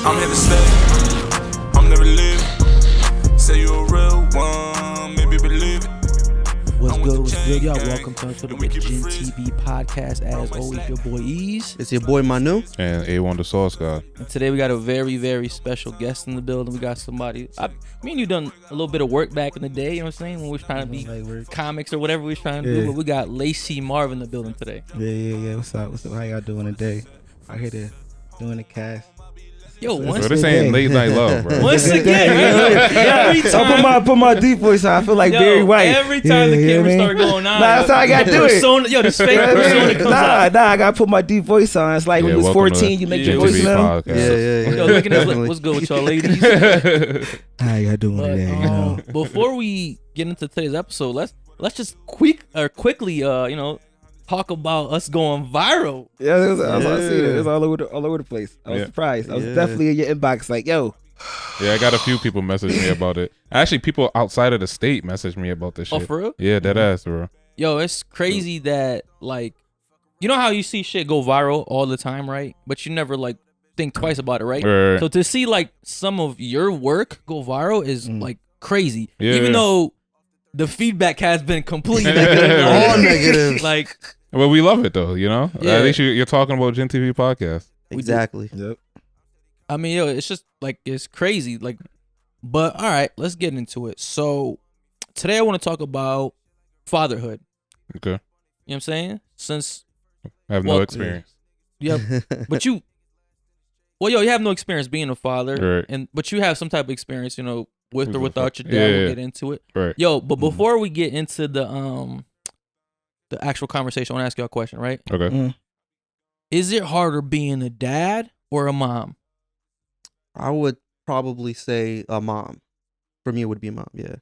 I'm here to stay. I'm never leaving. Say you're a real one, maybe believe it. What's good, y'all? Welcome to Unfiltered with GinTV Podcast. As always, your boy EAZY. It's your boy Manu. And A1DasauceGod. And today we got a very, very special guest in the building. We got somebody, me and you done a little bit of work back in the day, you know what I'm saying? When we was trying to be comics or whatever we was trying to do. But we got LaceyMarv in the building today. Yeah. What's up? How y'all doing today? I'm here to doing the cast. Yo, once This ain't late night love, bro. Once again, every time I put my deep voice on. I feel like Barry White. Every time the camera start going on, that's how I gotta do it. Yo, this fake persona comes out. I gotta put my deep voice on. It's like when you was 14, you make your voice now. Yeah. Yo, look at this. What's good with y'all ladies? How y'all doing today? Before we get into today's episode, let's just quickly talk about us going viral. Yeah, I see that. It was all over the place. I was surprised. I was definitely in your inbox like, yo. Yeah, I got a few people message me about it. Actually, people outside of the state messaged me about this shit. Oh, for real? Yeah, dead ass, bro. Yo, it's crazy that, like, you know how you see shit go viral all the time, right? But you never, like, think twice about it, right? Right. So to see, like, some of your work go viral is, like, crazy. Yeah, Even though the feedback has been completely negative. All negative. Like, well, we love it, though, you know? Yeah. At least you're talking about GinTV Podcast. Exactly. Yep. I mean, yo, it's just, like, it's crazy. Like, but, all right, let's get into it. So, today I want to talk about fatherhood. Okay. You know what I'm saying? Since I have no experience. you have, but you have no experience being a father, Right. but you have some type of experience, with or without your dad. Yeah, We'll get into it. Right. Yo, but before we get into the actual conversation, I want to ask you a question, right? Okay. Is it harder being a dad or a mom? I would probably say a mom. For me, it would be a mom. Yeah.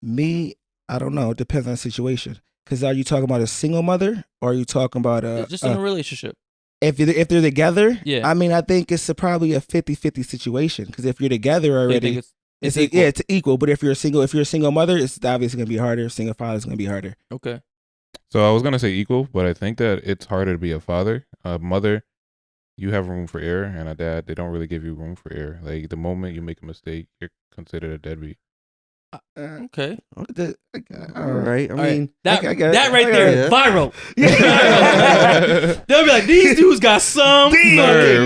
Me, I don't know. It depends on the situation. Because are you talking about a single mother or are you talking about Just in a relationship? If they're together, Yeah. I mean, I think it's probably a 50-50 situation. Because if you're together already, it's equal. Yeah, it's equal. But if you're a single mother, it's obviously gonna be harder. Single father is gonna be harder. Okay. So I was going to say equal, but I think that it's harder to be a father. A mother, you have room for error, and a dad, they don't really give you room for error. Like, the moment you make a mistake, you're considered a deadbeat. Okay. All right. I mean, that I right there, it. viral. They'll be like, these dudes got some. The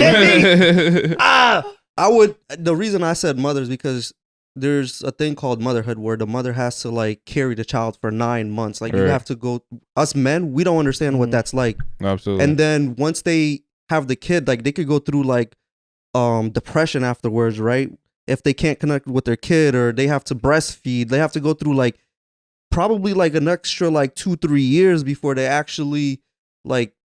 reason I said mother is because there's a thing called motherhood where the mother has to like carry the child for 9 months. Like you have to go, us men, we don't understand what that's like. Absolutely. And then once they have the kid, like they could go through like depression afterwards, right? If they can't connect with their kid or they have to breastfeed, they have to go through like probably like an extra like 2-3 years before they actually like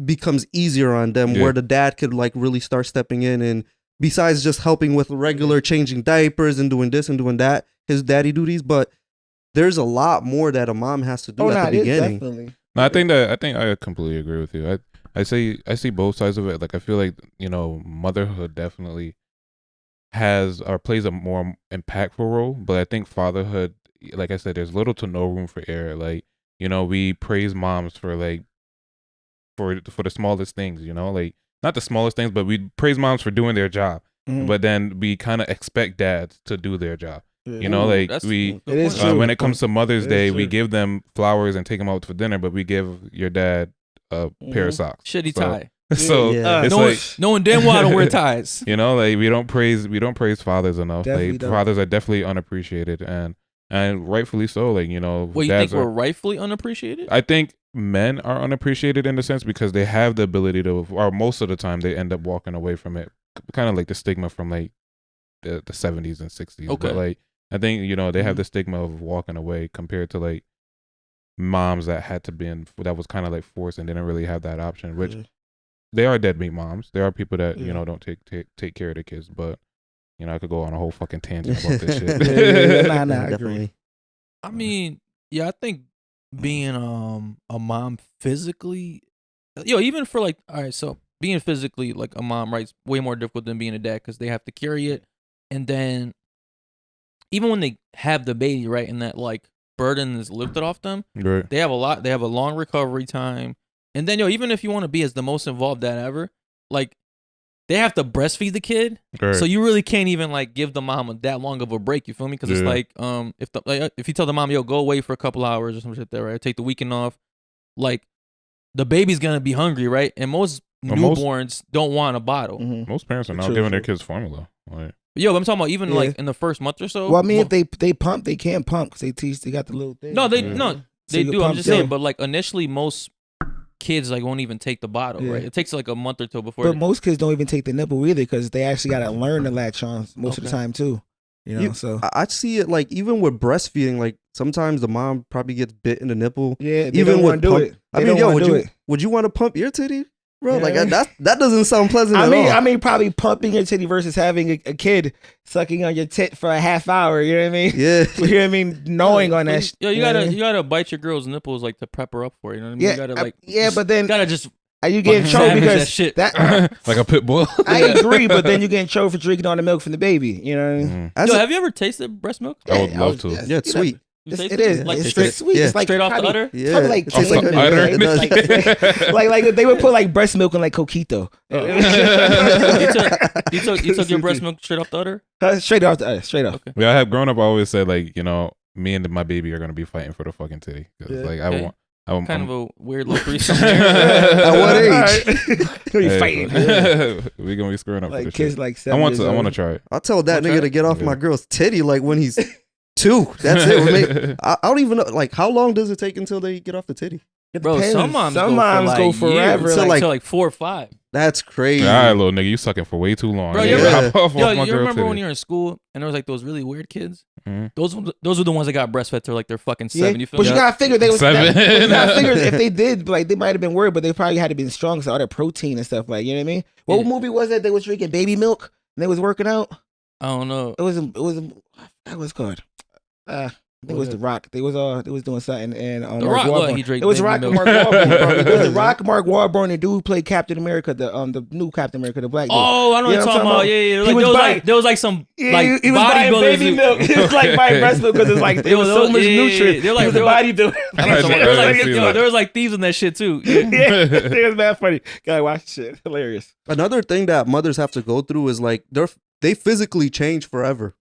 becomes easier on them, where the dad could like really start stepping in, and besides just helping with regular changing diapers and doing this and doing that, his daddy duties. But there's a lot more that a mom has to do at the beginning. Definitely. No, I think I completely agree with you. I see both sides of it. Like, I feel like, motherhood definitely has or plays a more impactful role, but I think fatherhood, like I said, there's little to no room for error. Like, we praise moms for like for the smallest things, like not the smallest things, but we praise moms for doing their job. But then we kind of expect dads to do their job. Like when it comes to Mother's Day, we give them flowers and take them out for dinner, but we give your dad a pair of socks. Shitty tie. So it's no one damn well don't wear ties. Like we don't praise fathers enough. Definitely like don't. fathers are definitely unappreciated, and rightfully so. Like Well, you think we're rightfully unappreciated? I think men are unappreciated in the sense because they have the ability to, or most of the time they end up walking away from it. Kind of like the stigma from like the 70s and 60s. Okay. But like I think they have the stigma of walking away compared to like moms that was kind of like forced and didn't really have that option, which they are deadbeat moms. There are people that don't take care of their kids, but I could go on a whole fucking tangent about this shit. Nah, Definitely. I mean, I think being a mom physically, even for like, all right, so being physically like a mom, right, is way more difficult than being a dad because they have to carry it, and then even when they have the baby, right, and that like burden is lifted off them, Right. they have a long recovery time. And then, even if you want to be as the most involved dad ever, like, they have to breastfeed the kid, Right. so you really can't even like give the mom that long of a break. You feel me? Because it's Yeah. like if you tell the mom, yo, go away for a couple hours or some shit there, right? Take the weekend off. Like the baby's gonna be hungry, right? And most newborns don't want a bottle. Mhm. Most parents are now True, giving their true. kids formula. Like, Yo, I'm talking about even Yeah. like in the first month or so. Well, I mean, if they pump, they can't pump because they got the little thing. no, they Yeah. no, So they you do. I'm pump just saying, them. but like initially, most kids like won't even take the bottle, Yeah. right? It takes like a month or two before. But most kids don't even take the nipple either because they actually got to learn to latch on most of the Okay. time too. You know, You- so I see it like even with breastfeeding, like sometimes the mom probably gets bit in the nipple. yeah, they Even don't with want to do pump- it. I They mean, don't yo, wanna do it. would you want to pump your titty, bro? Yeah. Like that doesn't sound pleasant at all. I mean, probably pumping your titty versus having a kid sucking on your tit for a half hour. You know what I mean? Yeah. You know what I mean? Knowing on that. Yo, you know what I gotta mean? you gotta bite your girl's nipples like to prep her up for it. You know what I mean? Yeah, you gotta like but then you gotta just you get in fucking trouble savage because that shit. like a pit bull. I agree, but then you get in trouble for drinking all the milk from the baby. You know what I mean? Mhm. As Yo, a- have you ever tasted breast milk? I would love to. yeah, it's sweet. You It's, tasted it is. like It's straight, sweet. yeah. It's like straight off the probably- udder. Yeah, Probably like it tastes Off like the honey. udder. Yeah, it does. like they would put like breast milk in like coquito. You took your breast milk straight off the udder. Straight off the straight off. Okay. Yeah, I have grown up. I always said like, you know, me and my baby are gonna be fighting for the fucking titty. 'Cause, Yeah. like Okay. I'm Kind I'm- of a weird little threesome there. At what age? We Hey, fighting. we gonna be screwing up for Like this kids shit. like I 7 want years to. I want to old. try it. I'll tell that What's nigga that? to get off Yeah. my girl's titty like when he's 2. That's it. I don't even know. Like, how long does it take until they get off the titty? It Bro, depends. some moms go go for forever. Years, So, like, like- till like 4 or 5. That's crazy. All right, little nigga, you sucking for way too long. Bro, I you gotta ever- hop off Yo, my you girl remember when titty. you were in school and there was like those really weird kids? Mhm. Those were the ones that got breastfed till like they're fucking Yeah, 7. You feel but me? you gotta figure they was 7. but you gotta figure if they did, like they might have been worried, but they probably had to been strong because all that protein and stuff. Like, you know what I mean? What Yeah. movie was that? They was drinking baby milk and they was working out. I don't know. It was that was called. I think it was The Rock. They was doing something and The Mark Rock, what, Wahlberg. he drank It was baby Rock and milk. Mark Wahlberg. Bro. It was The Rock, Mark Wahlberg, the dude who played Captain America, the new Captain America, the black dude. Oh, I know what You you're know talking what I'm about. Yeah, yeah. He Like, was buying- there was like some Yeah, like he was buying bodybuilders. baby milk. He was like buying breast milk because it's like there was so much Yeah, nutrient. they're like- He was a they're like- bodybuilder. I know what you're talking about. There was like, see yo, that. there was like thieves in that shit too. yeah, it was mad funny. Gotta watch shit. Hilarious. Another thing that mothers have to go through is like they physically change forever.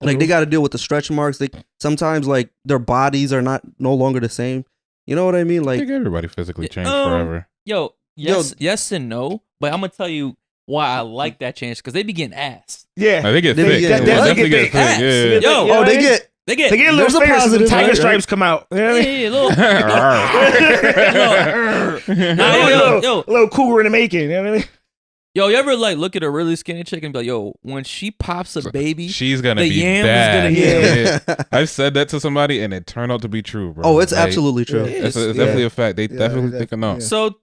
Like they got to deal with the stretch marks. They sometimes like their bodies are no longer the same. You know what I mean? I Like think everybody physically changed Um, forever. Yo, yes and no. But I'm gonna tell you why I like that change because they be getting ass. Yeah. They get They thick. get- They they definitely get get thick. thick. Yeah. Yo, You know oh, what I they mean? get They get They get There's little a fingers and positive, tiger right? stripes come out. You know what I mean? yeah, little. Yo, A little cougar in the making. You know what I mean? yo, you ever like look at a really skinny chick and be like, yo, when she pops a baby, She's gonna The be yam is bad. gonna hit. Yeah. I've said that to somebody and it turned out to be true, bro. oh, it's Like, absolutely true. Yeah. It's, Yeah. definitely a fact. They Yeah, definitely yeah, think enough. yeah. so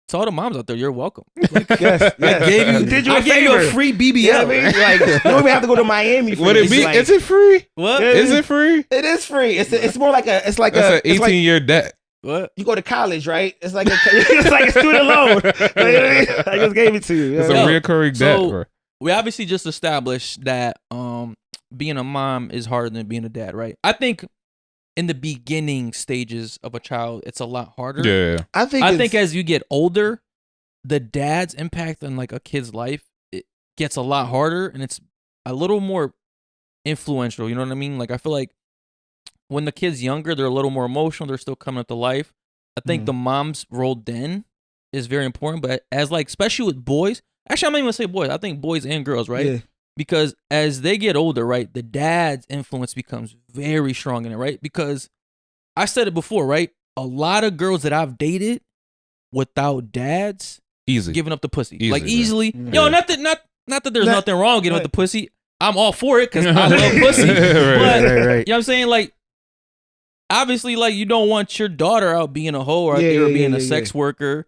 to all the moms out there, you're welcome. Yes. I gave you, Did you I a gave you a favor. free BBL. You know what I mean? Like, you don't even have to go to Miami for Would this. it be? Like, Is it free? What? Yeah. Is it free? It is free. It's more like a. It's like That's a. an It's like 18-year debt. What? you go to college, right? It's like it's like a student loan. You know what I mean? I just gave it to you. It's You a know? Yo, reoccurring so- debt, bro. We obviously just established that being a mom is harder than being a dad, right? I think in the beginning stages of a child, it's a lot harder. Yeah. I think. I it's- think as you get older, the dad's impact on like a kid's life it gets a lot harder and it's a little more influential. You know what I mean? Like I feel like when the kid's younger, they're a little more emotional. They're still coming up to life. I think Mhm. the mom's role then is very important. But as like especially with boys, actually I'm not even gonna say boys. I think boys and girls, right? Yeah. Because as they get older, right, the dad's influence becomes very strong in it, right? Because I said it before, right? A lot of girls that I've dated without dads Easy. giving up the pussy. Easily, like bro. easily. Yeah. Yo, not that there's Not- nothing wrong with giving up right. the pussy. I'm all for it because I love pussy. Right, But right, right. you know what I'm saying? Like, obviously, like, you don't want your daughter out being a hoe or out Yeah, there yeah, being yeah, a yeah, sex worker.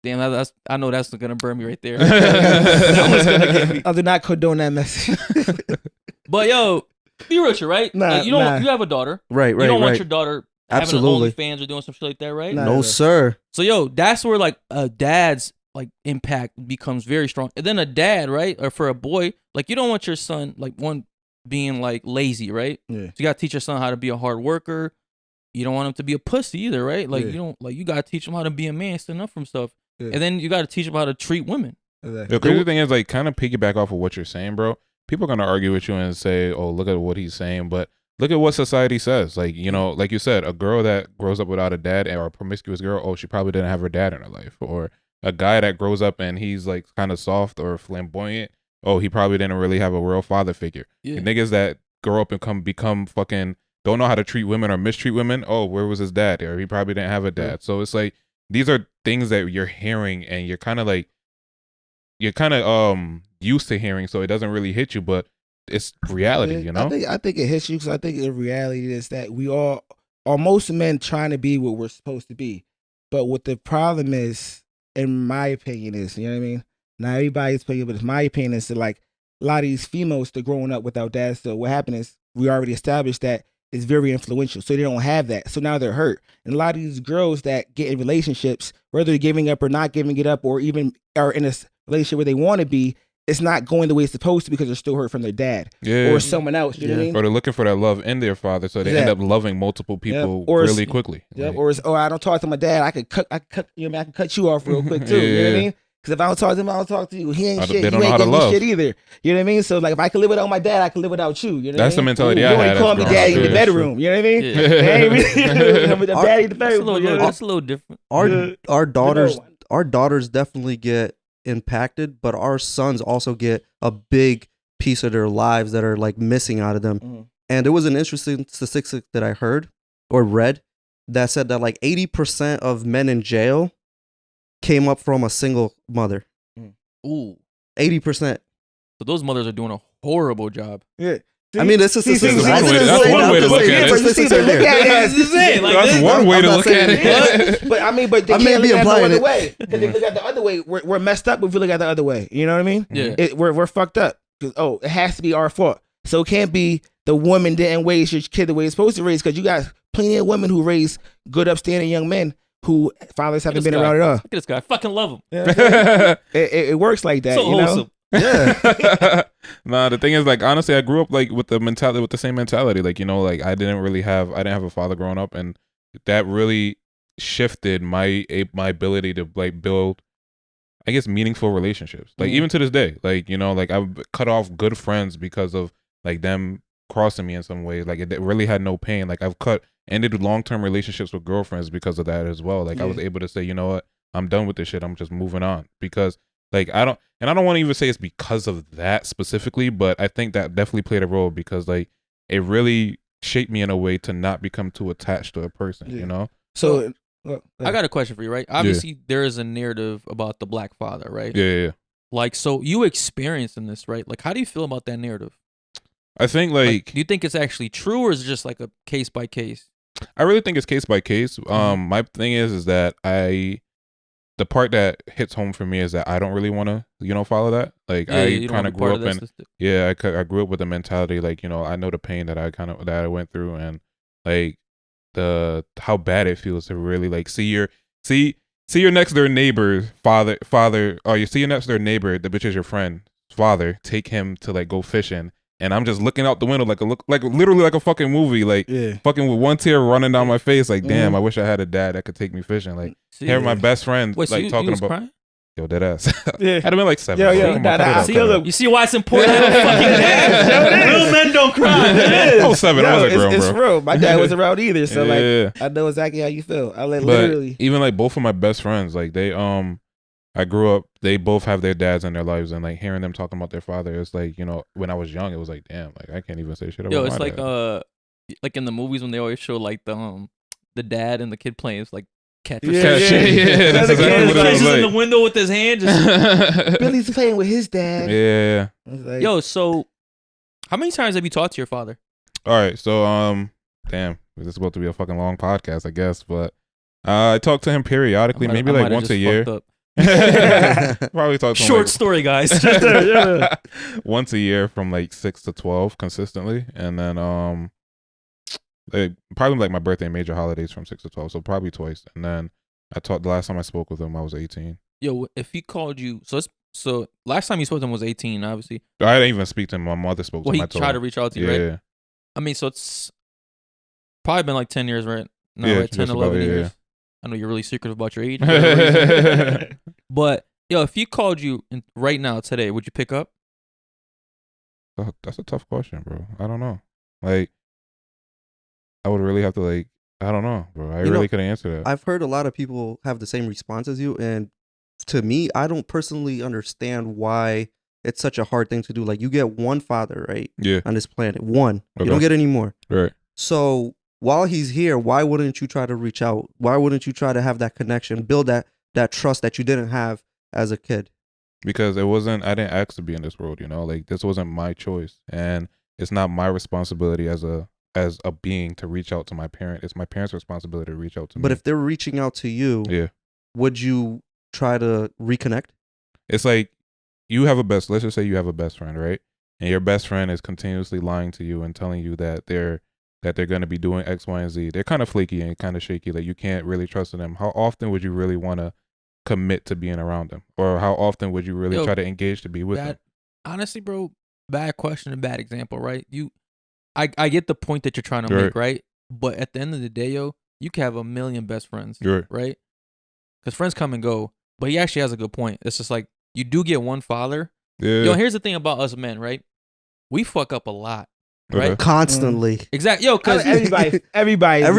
Damn, I know that's gonna burn me right there. That was gonna get me. I do not condone that message. But yo, be Richard, right? Nah, Like, you don't. nah. You have a daughter. Right, You right, don't want right. your daughter Absolutely. having an OnlyFans or doing some shit like that, right? Nah. No, sir. So yo, that's where like a dad's like impact becomes very strong. And then a dad, right? Or for a boy, like you don't want your son like one being like lazy, right? Yeah. So you gotta teach your son how to be a hard worker. You don't want him to be a pussy either, right? Like Yeah. you don't like you gotta teach him how to be a man, stand up from stuff. Yeah. And then you gotta teach him how to treat women. The crazy thing is, like, kind of piggyback off of what you're saying, bro. People are gonna argue with you and say, "Oh, look at what he's saying," but look at what society says. Like, you know, like you said, a girl that grows up without a dad, or a promiscuous girl, oh, she probably didn't have her dad in her life. Or a guy that grows up and he's like kind of soft or flamboyant, oh, he probably didn't really have a real father figure. Yeah. The niggas that grow up and become fucking don't know how to treat women or mistreat women, oh, where was his dad? Or he probably didn't have a dad. So it's like these are things that you're hearing and you're kind of used to hearing, so it doesn't really hit you, but it's reality, you know? I think it hits you because I think the reality is that we all, or most men, trying to be what we're supposed to be. But what the problem is, in my opinion, is, you know what I mean? Not everybody's opinion, but it's my opinion, is that like a lot of these females, they're growing up without dads. So what happened is we already established that it's very influential. So they don't have that. So now they're hurt. And a lot of these girls that get in relationships, whether they're giving up or not giving it up, or even are in a relationship where they want to be, it's not going the way it's supposed to because they're still hurt from their dad or someone else. You know what I mean? Or they're looking for that love in their father, so they end up loving multiple people really quickly. Yep. Or I don't talk to my dad. I could cut. You know, I can cut you off real quick too. You know what I mean? Because if I don't talk to him, I don't talk to you. He ain't shit. You ain't getting me shit either. You know what I mean? So like, if I could live without my dad, I could live without you. You know that's what the I mean? mentality I had. You ain't call me daddy in the bedroom. You know what I mean? Daddy in the bedroom. That's a little different. Our daughters definitely get impacted, but our sons also get a big piece of their lives that are like missing out of them. Mm-hmm. And there was an interesting statistic that I heard or read that said that like 80% of men in jail came up from a single mother. Ooh. 80%. So those mothers are doing a horrible job. Yeah. I mean, this is that's one way to look at it. That's one way to look at it. But I mean, but they can't look at it the other way. Because they look at the other way, we're messed up if we look at the other way. You know what I mean? Yeah. We're fucked up. Because, it has to be our fault. So it can't be the woman didn't raise your kid the way it's supposed to raise, because you got plenty of women who raise good, upstanding young men who fathers haven't been around at all. Look at this guy. I fucking love him. Yeah. it works like that. So wholesome. Yeah. Nah, the thing is, like, honestly, I grew up like with the same mentality. Like, you know, like I didn't have a father growing up, and that really shifted my ability to like build, I guess, meaningful relationships. Like even to this day, like, you know, like I've cut off good friends because of like them crossing me in some way. Like it really had no pain. Like I've ended long-term relationships with girlfriends because of that as well. Like I was able to say, you know what, I'm done with this shit. I'm just moving on, because like I don't want to even say it's because of that specifically, but I think that definitely played a role, because like it really shaped me in a way to not become too attached to a person, you know? So I got a question for you, right? Obviously there is a narrative about the black father, right? Yeah. Like, so you experiencing this, right? Like, how do you feel about that narrative? I think like do you think it's actually true, or is it just like a case by case? I really think it's case by case. My thing is that the part that hits home for me is that I don't really want to, you know, follow that. Like I kind of grew up I grew up with the mentality, like, you know, I know the pain that I went through, and like how bad it feels to really like see your next door neighbor's father, or you see your next door neighbor, which is your friend's father, take him to like go fishing. And I'm just looking out the window like literally like a fucking movie, like fucking with one tear running down my face, like damn, I wish I had a dad that could take me fishing. Like hearing my best friend like talking about crying? Yo, dead ass. Had been like 7. You see why it's important to have a fucking dad? Real men don't cry. I was 7. I was a grown bro. It's real. My dad wasn't around either, so like I know exactly how you feel. I literally. Even like both of my best friends, like they I grew up, they both have their dads in their lives, and like hearing them talking about their father, it's like, you know, when I was young, it was like, damn, like I can't even say shit about it's my like dad. Like in the movies when they always show like the dad and the kid playing, it's like catch or That's exactly what it was just like. in the window with his hand. Just Billy's playing with his dad. Yeah. Like, yo, so how many times have you talked to your father? All right, so damn, this is about to be a fucking long podcast, I guess, but I talk to him periodically, maybe like once a year. Probably talk to him short story, guys. Once a year from like 6 to 12 consistently, and then probably like my birthday and major holidays from 6 to 12, so probably twice. And then the last time I spoke with him, I was 18. Yo, if he called you, so last time you spoke to him was 18, obviously. I didn't even speak to him. My mother spoke to him. Well, he tried to reach out to you, right? Yeah. I mean, so it's probably been like 10 years, right? No, Yeah, right? 10, 11 years. I know you're really secretive about your age. But Yo, if he called you right now today, would you pick up? That's a tough question, bro. I don't know. Like, I would really have to like. I don't know, bro. I really couldn't answer that. I've heard a lot of people have the same response as you, and to me, I don't personally understand why it's such a hard thing to do. Like, you get one father, right? Yeah. On this planet, one. Okay. You don't get any more. Right. So while he's here, why wouldn't you try to reach out? Why wouldn't you try to have that connection, build that trust that you didn't have as a kid? Because it wasn't. I didn't ask to be in this world. You know, like this wasn't my choice, and it's not my responsibility as a being to reach out to my parent. It's my parents' responsibility to reach out to me. But if they're reaching out to you, yeah, would you try to reconnect? it's like you have let's just say you have a best friend, right? And your best friend is continuously lying to you and telling you that they're going to be doing X, Y, and Z. They're kind of flaky and kind of shaky. Like you can't really trust in them. How often would you really want to commit to being around them? Or how often would you really try to engage to be with them? Honestly, bro, bad question and bad example, right? I get the point that you're trying to make, right? But at the end of the day, yo, you can have a million best friends, right? Because friends come and go. But he actually has a good point. It's just like, you do get one father. Yeah. Yo, here's the thing about us men, right? We fuck up a lot, right? Okay. Constantly. Exactly. Yo, because everybody does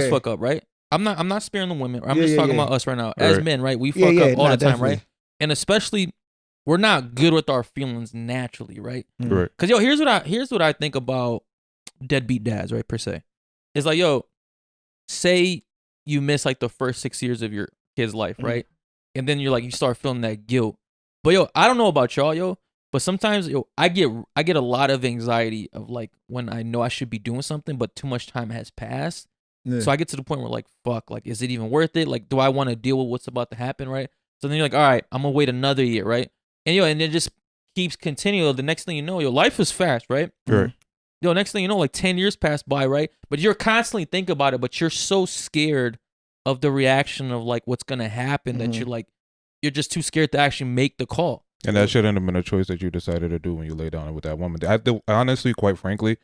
fuck up, right? I'm not sparing the women. I'm just talking about us right now. As men, right? We fuck up all the time, right? And especially, we're not good with our feelings naturally, right? Right. Because, yo, here's what I think about deadbeat dads, right, per se. It's like, yo, say you miss like the first 6 years of your kid's life, right? And then you start feeling that guilt. But, yo, I don't know about y'all, yo, but sometimes, yo, I get a lot of anxiety of like when I know I should be doing something, but too much time has passed. Yeah. So I get to the point where like, fuck, like, is it even worth it? Like, do I want to deal with what's about to happen, right? So then you're like, all right, I'm going to wait another year, right? And, yo, and it just keeps continuing. The next thing you know, yo, life is fast, right? Right. Yo, next thing you know, like 10 years pass by, right? But you're constantly thinking about it, but you're so scared of the reaction of like what's going to happen that you're just too scared to actually make the call. And that shouldn't have been a choice that you decided to do when you lay down with that woman. Honestly, quite frankly,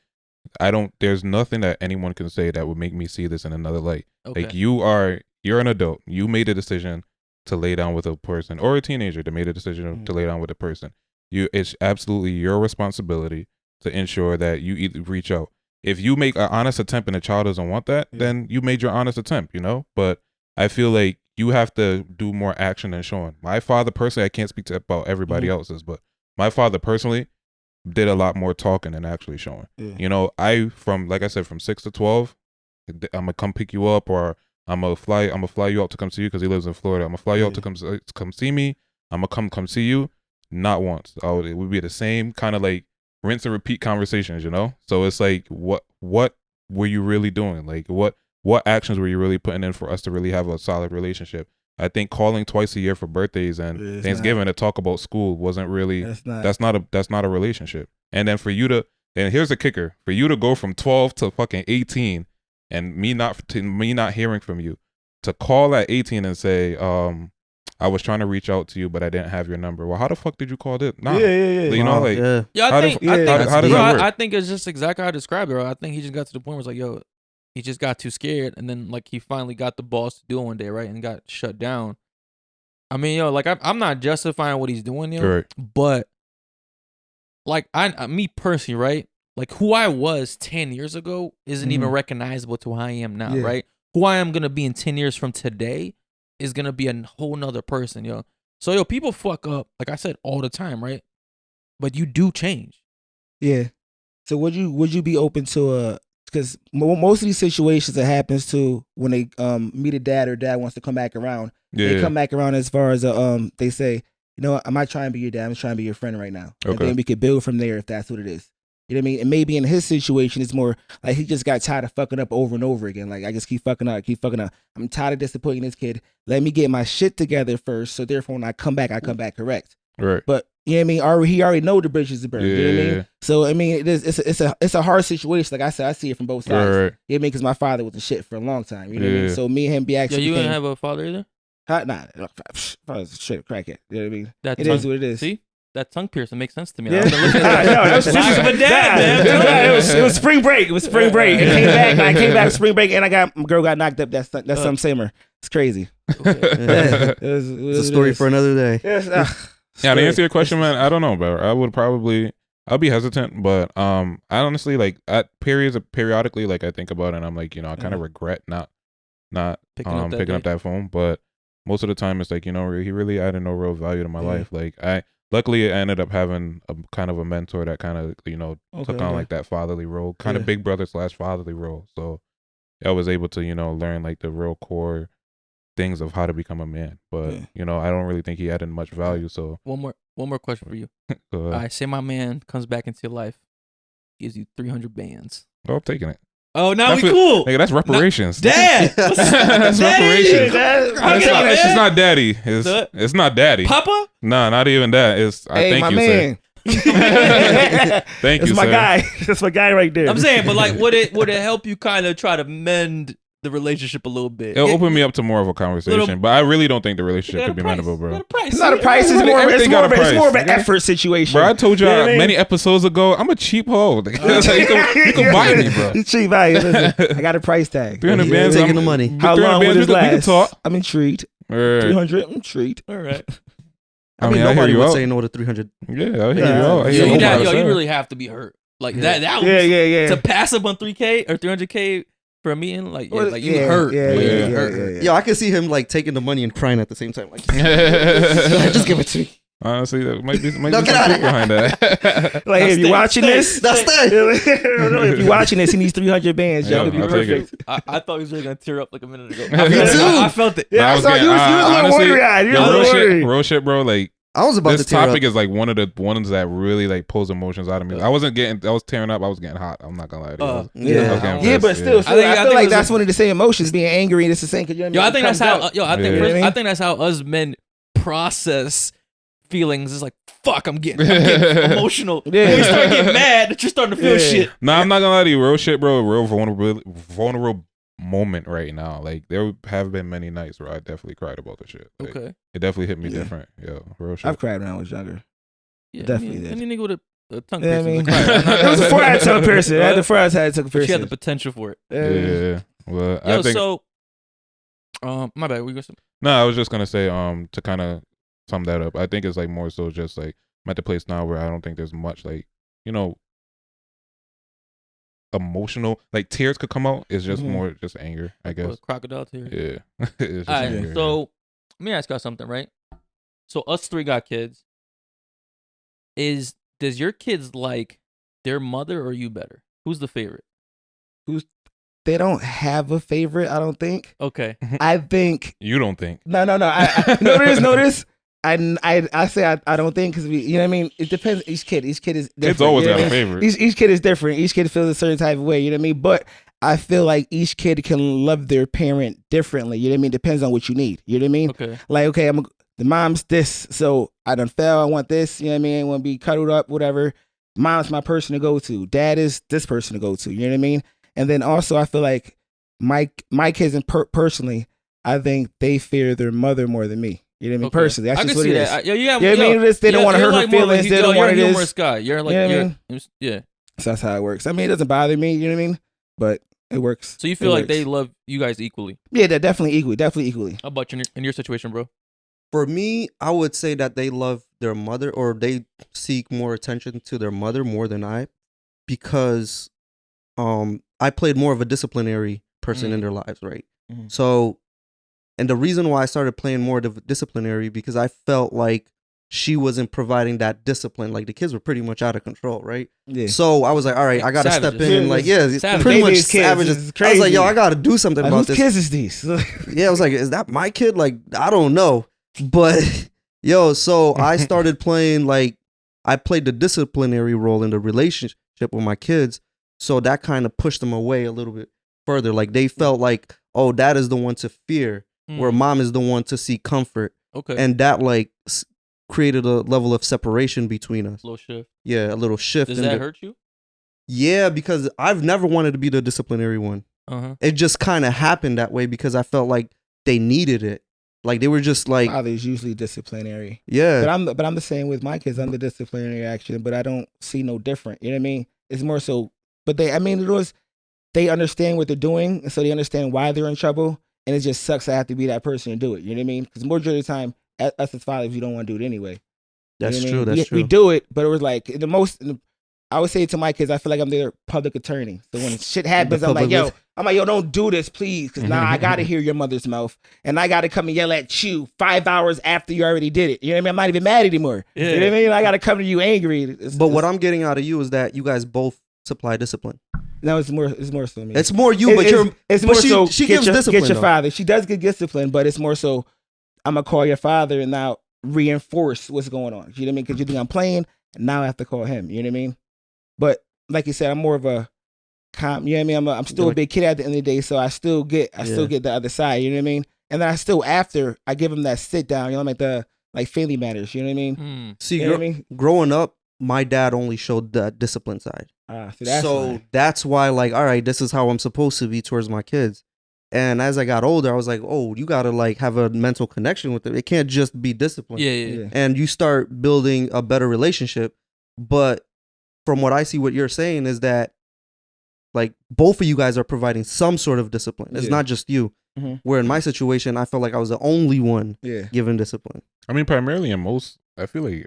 there's nothing that anyone can say that would make me see this in another light. Okay. Like you're an adult. You made a decision to lay down with a person, or a teenager that made a decision to lay down with a person. It's absolutely your responsibility to ensure that you either reach out. If you make an honest attempt and the child doesn't want that, then you made your honest attempt, you know? But I feel like you have to do more action than showing. My father personally, I can't speak about everybody else's, but my father personally did a lot more talking than actually showing. Yeah. You know, like I said, from 6 to 12, I'm gonna come pick you up, or I'm gonna fly you out to come see you because he lives in Florida. I'm gonna fly you out to come see me. I'm gonna come see you. Not once. It would be the same kind of like rinse and repeat conversations, you know? So it's like, what were you really doing? Like, what actions were you really putting in for us to really have a solid relationship? I think calling twice a year for birthdays and Thanksgiving to talk about school wasn't really, that's not a relationship. And then and here's the kicker, for you to go from 12 to fucking 18 and me not hearing from you, to call at 18 and say, I was trying to reach out to you, but I didn't have your number. Well, how the fuck did you call it? Nah. Yeah. You know, like, how does that work? I think it's just exactly how I described it. Bro. I think he just got to the point where it's like, yo, he just got too scared, and then like he finally got the balls to do it one day, right, and got shut down. I mean, yo, like I'm not justifying what he's doing, yo, right. But like me personally, right, like who I was 10 years ago isn't even recognizable to who I am now, right? Who I am gonna be in 10 years from today is gonna be a whole nother person, yo. So yo, people fuck up, like I said, all the time, right? But you do change. Yeah. So would you be open to because most of these situations that happens to when they meet a dad or dad wants to come back around, they come back around as far as they say, you know, I'm not trying to be your dad, I'm just trying to be your friend right now. Okay. And then we could build from there if that's what it is. You know what I mean? And maybe in his situation, it's more like he just got tired of fucking up over and over again. Like, I just keep fucking up. I'm tired of disappointing this kid. Let me get my shit together first. So therefore, when I come back correct. Right. But you know what I mean? He already know the bridges is burned. You know what I mean? So I mean, it's a hard situation. Like I said, I see it from both sides. Right. You know what I mean? Because my father was the shit for a long time. You know what I mean? So me and him be actually. Yeah, you didn't have a father either? Nah, father's a straight crackhead. You know what I mean? It is what it is. See? that tongue piercing makes sense to me. Yeah. I've been looking at that was Life of a dad, man. It was spring break. It was spring break. I came back spring break, and my girl got knocked up. That's some simmer. It's crazy. Okay. Yeah. It's a story for another day. Yes, Yeah, to answer your question, man, I don't know, bro. I'll be hesitant, but I honestly like at periodically, like I think about it and I'm like, I kind of regret not picking up that phone. But most of the time it's like, he really added no real value to my life. Like luckily I ended up having a kind of a mentor that kind of, took on like that fatherly role, kind of big brother / fatherly role. So I was able to, learn like the real core things of how to become a man. But I don't really think he added much value. So one more question for you. I say my man comes back into your life, gives you 300 bands. I'm taking it. Oh, now we cool. Nigga, that's reparations. Dad. That's reparations. It's just not daddy. It's not daddy. Papa? Nah, not even that. Hey, my man. Thank you, That's my sir. guy. That's my guy right there. I'm saying, but like, would it help you kind of try to mend the relationship a little bit? It'll open me up to more of a conversation, but I really don't think the relationship could be mendable, bro. It's not a price. It's more of an effort situation. Bro, I told you many episodes ago, I'm a cheap hoe. You can buy me, bro. You cheap, listen, I got a price tag. 300 bands, taking the money. How long will this last? We can talk. I'm intrigued. 300, I'm intrigued. All right. I mean, nobody would say no to 300. Yeah, I hear you out. You really have to be hurt. Like that was, yeah. To pass up on 3K or 300K for a meeting, you hurt. Yeah. Yo, I can see him like taking the money and crying at the same time. Like, just give it to me. Honestly, that might be some get out truth behind that. Like, if you're watching this, if you're watching this, he needs 300 bands. Yeah, Y'all be I'll take it. perfect. I thought he was really gonna tear up like a minute ago. I felt it. Yeah, I saw you was a little worried-eyed. You was a little worried. Real shit, bro. Like, I was about this to tear topic up. is like one of the ones that really like pulls emotions out of me. I was tearing up. I was getting hot. I'm not gonna lie to you. I was getting Yeah, pissed, but still, I I feel like that's one of the same emotions, being angry and it's the same. I think that's how. I think that's how us men process feelings. It's like, fuck, I'm getting emotional. Yeah. When you start getting mad, that you're starting to feel shit. Nah, I'm not gonna lie to you. Real shit, bro. Real vulnerable moment right now. Like, there have been many nights where I definitely cried about the shit. Like, Okay. it definitely hit me different. Yo, real shit. I've cried when I was younger. Yeah, Definitely did. Any nigga with a tongue Yeah, I piercing. mean, it was before I had tongue piercing. Before I had tongue But she had the piercing. potential for it. Yeah. Well, I Yo, think. so, my bad. We got some. No, I was just gonna say, to kind of sum that up, I think it's like more so just like I'm at the place now where I don't think there's much like, emotional, like tears could come out. It's just more just anger, I guess. Crocodile tears. Yeah. It's just All right, anger. so let me ask y'all something, right? So us three got kids. Does your kids like their mother or you better? Who's the favorite? They don't have a favorite, I don't think. Okay. I think. You don't think? No. I notice. I say I don't think, because you know what I mean. It depends. Each kid is different. Kids always you know got what a I mean? favorite. Each kid is different. Each kid feels a certain type of way. You know what I mean. But I feel like each kid can love their parent differently. You know what I mean. Depends on what you need. You know what I mean. Okay. Like, okay, the mom's this, so I done fell. I want this. You know what I mean. I want to be cuddled up, whatever. Mom's my person to go to. Dad is this person to go to. You know what I mean. And then also I feel like my kids and personally, I think they fear their mother more than me. You know what I mean? Okay. Personally, that's I just can what see it is. that. You know what I mean? They don't want to hurt her feelings. They don't want You're a it humorous is. guy. You're like, You know what I mean? Yeah. So that's how it works. I mean, it doesn't bother me. You know what I mean? But it works. So you feel It like works. they love you guys equally? Yeah, they're definitely equally. How about in your situation, bro? For me, I would say that they love their mother, or they seek more attention to their mother more than I, because I played more of a disciplinary person in their lives, right? Mhm. So, and the reason why I started playing more disciplinary, because I felt like she wasn't providing that discipline. Like, the kids were pretty much out of control, right? Yeah. So I was like, all right, I gotta Savages. step in and like, yeah, Savages. pretty much Baby's kids. savages. It's I was like, crazy. yo, I gotta do something Like, about whose this. kids is these? Yeah, I was like, is that my kid? Like, I don't know. But yo, so I started playing, like, I played the disciplinary role in the relationship with my kids. So that kind of pushed them away a little bit further. Like, they felt like, oh, dad is the one to fear, where mom is the one to seek comfort. Okay. And that like created a level of separation between us. Little shift. Yeah, a little shift. Does that hurt you? Yeah, because I've never wanted to be the disciplinary one. Uh-huh. It just kind of happened that way because I felt like they needed it. Like they were just like, Father's usually disciplinary. yeah, But I'm the same with my kids. I'm the disciplinary action, but I don't see no different. You know what I mean? It's more so, but they understand what they're doing, and so they understand why they're in trouble. And it just sucks I have to be that person to do it. You know what I mean? Because majority of the time, us as fathers, we don't want to do it anyway. that's You know true. what I mean? That's true. We do it, but it was like I would say to my kids, I feel like I'm their public attorney. So when shit happens, I'm like, yo, don't do this, please. Because now I got to hear your mother's mouth. And I got to come and yell at you 5 hours after you already did it. You know what I mean? I'm not even mad anymore. Yeah. You know what I mean? I got to come to you angry. But what I'm getting out of you is that you guys both supply discipline. No, it's more so me. It's more you, but it's but more so she get gives your, discipline. Get your though. father. She does get discipline, but it's more so I'm gonna call your father and now reinforce what's going on. You know what I mean? Because you think I'm playing, and now I have to call him. You know what I mean? But like you said, I'm more of a calm. You know what I mean? I'm still a big kid at the end of the day, so I still get the other side. You know what I mean? And then after I give him that sit down. You know, like family matters. You know what I mean? See, You know what I mean? growing up, my dad only showed the discipline side. So That's why, like, all right, this is how I'm supposed to be towards my kids. And as I got older, I was like, oh, you gotta like have a mental connection with them. It can't just be discipline. Yeah. And you start building a better relationship. But from what I see, what you're saying is that like both of you guys are providing some sort of discipline. It's not just you. Mhm. Where in my situation, I felt like I was the only one given discipline. I mean, primarily I feel like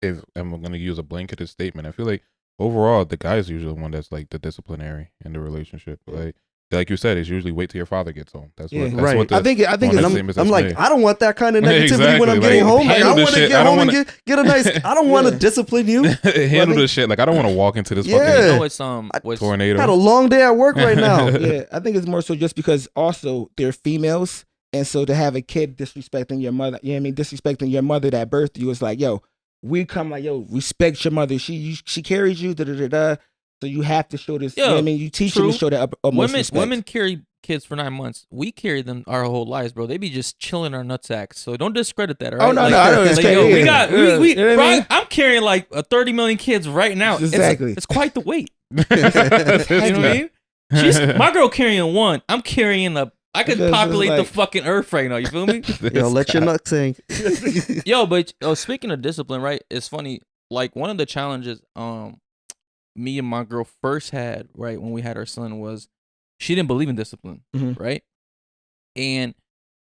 if I'm going to use a blanketed statement, I feel like overall the guy is usually the one that's like the disciplinary in the relationship. Like you said, it's usually wait till your father gets home. That's what. Right. What I think I'm like, I don't want that kind of negativity when I'm getting home. Like, I want to get home and get a nice. I don't want to discipline you. handle this shit. Like I don't want to walk into this You Yeah. know, it's tornado. I had a long day at work right now. Yeah, I think it's more so just because also they're females, and so to have a kid disrespecting your mother, you know what I mean, disrespecting your mother that birthed you, it's like, yo, we come like, yo, respect your mother. She carries you, So you have to show this. You know what I mean, you teach them to show that women carry kids for 9 months. We carry them our whole lives, bro. They be just chilling our nutsacks. So don't discredit that. All right? Oh no, I know it's crazy. We got we You know what I mean? I'm carrying like 30 million kids right now. Exactly. It's quite the weight. You know what I mean? My girl carrying one. I'm carrying I could Because it's populate the like- fucking earth right now. You feel me? Yo, let your nuts sing. Yo, but speaking of discipline, right? It's funny. Like one of the challenges me and my girl first had, right, when we had our son was she didn't believe in discipline, right? And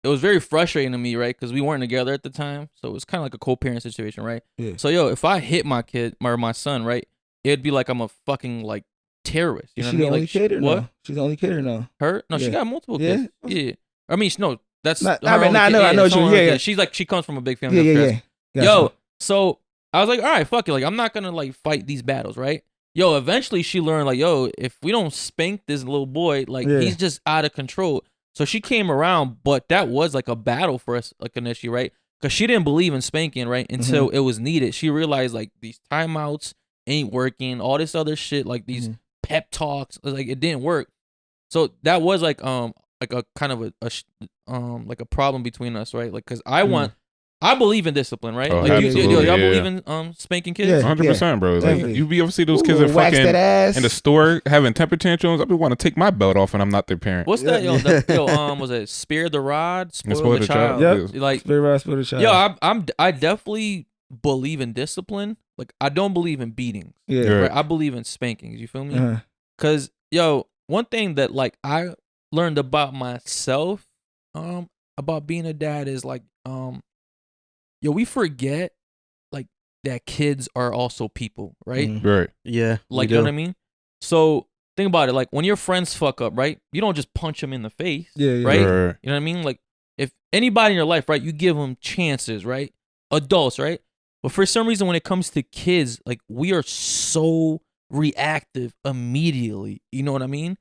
it was very frustrating to me, right? Because we weren't together at the time. So it was kind of like a co-parent situation, right? Yeah. So, yo, if I hit my kid or my son, right, it'd be like I'm a fucking like terrorist. You know Is what she I the mean? only Like, kid or what? no? She's the only kid or no? Her? No, she Yeah. got multiple Yeah? kids. Yeah. I mean, no, that's Not- her I mean, only I kid. know, I know it's what you- her only yeah, kid. yeah. She's like, she comes from a big family. Yeah. Gotcha. Yo, so I was like, all right, fuck it. Like, I'm not gonna like fight these battles, right? Yo, eventually she learned, like, yo, if we don't spank this little boy, like, he's just out of control. So she came around, but that was like a battle for us, like an issue, right? Because she didn't believe in spanking, right? Until it was needed. She realized like these timeouts ain't working, all this other shit, like these pep talks, like it didn't work. So that was like a kind of like a problem between us, right? Like, because I believe in discipline, right? Oh, like absolutely, y'all yeah. believe in spanking kids? Yeah. 100%, bro. Like Definitely. you ever see those kids Ooh, in wax fucking that ass. in the store having temper tantrums? I be want to take my belt off and I'm not their parent. What's that? Yo, was it spare the rod, spoil the child? Yep. Like, Very right, spoil the child. yo, I definitely believe in discipline. Like, I don't believe in beatings. Yeah. Right. Right? I believe in spankings. You feel me? Uh-huh. Cause yo, one thing that like I learned about myself, about being a dad is like, yo, we forget like that kids are also people, right? Right. Yeah. Like, you know what I mean? So think about it. Like when your friends fuck up, right? You don't just punch them in the face, Yeah. right? Right. You know what I mean? Like if anybody in your life, right, you give them chances, right? Adults, right? But for some reason, when it comes to kids, like we are so reactive immediately. You know what I mean?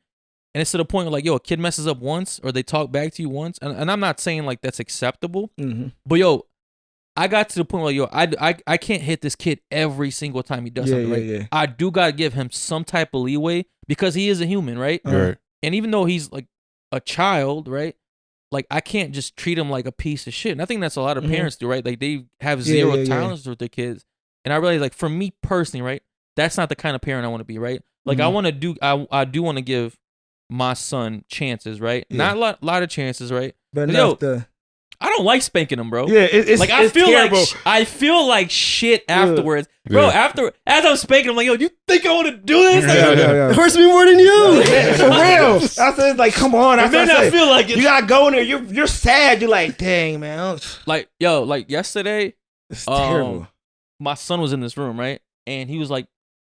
And it's to the point where like, yo, a kid messes up once or they talk back to you once. And I'm not saying like that's acceptable, but yo, I got to the point where yo, I can't hit this kid every single time he does something, right? Yeah. I do gotta give him some type of leeway because he is a human, right? Right. And even though he's like a child, right? Like I can't just treat him like a piece of shit. And I think that's a lot of parents do, right? Like they have zero tolerance with their kids. And I realize like for me personally, right? That's not the kind of parent I want to be, right? Like I want to do, I do want to give my son chances, right? Yeah. Not a lot of chances, right? But Yo, enough to I don't like spanking them, bro. Yeah, it's like I it's feel terrible. like I feel like shit afterwards, bro. Yeah. As I'm spanking, I'm like, yo, you think I want to do this? Like, It hurts me more than you. Yeah, for real. I said, like, come on. and then I feel like you gotta go in there. You're sad. You're like, dang, man. like yesterday, It's terrible. my son was in this room, right, and he was like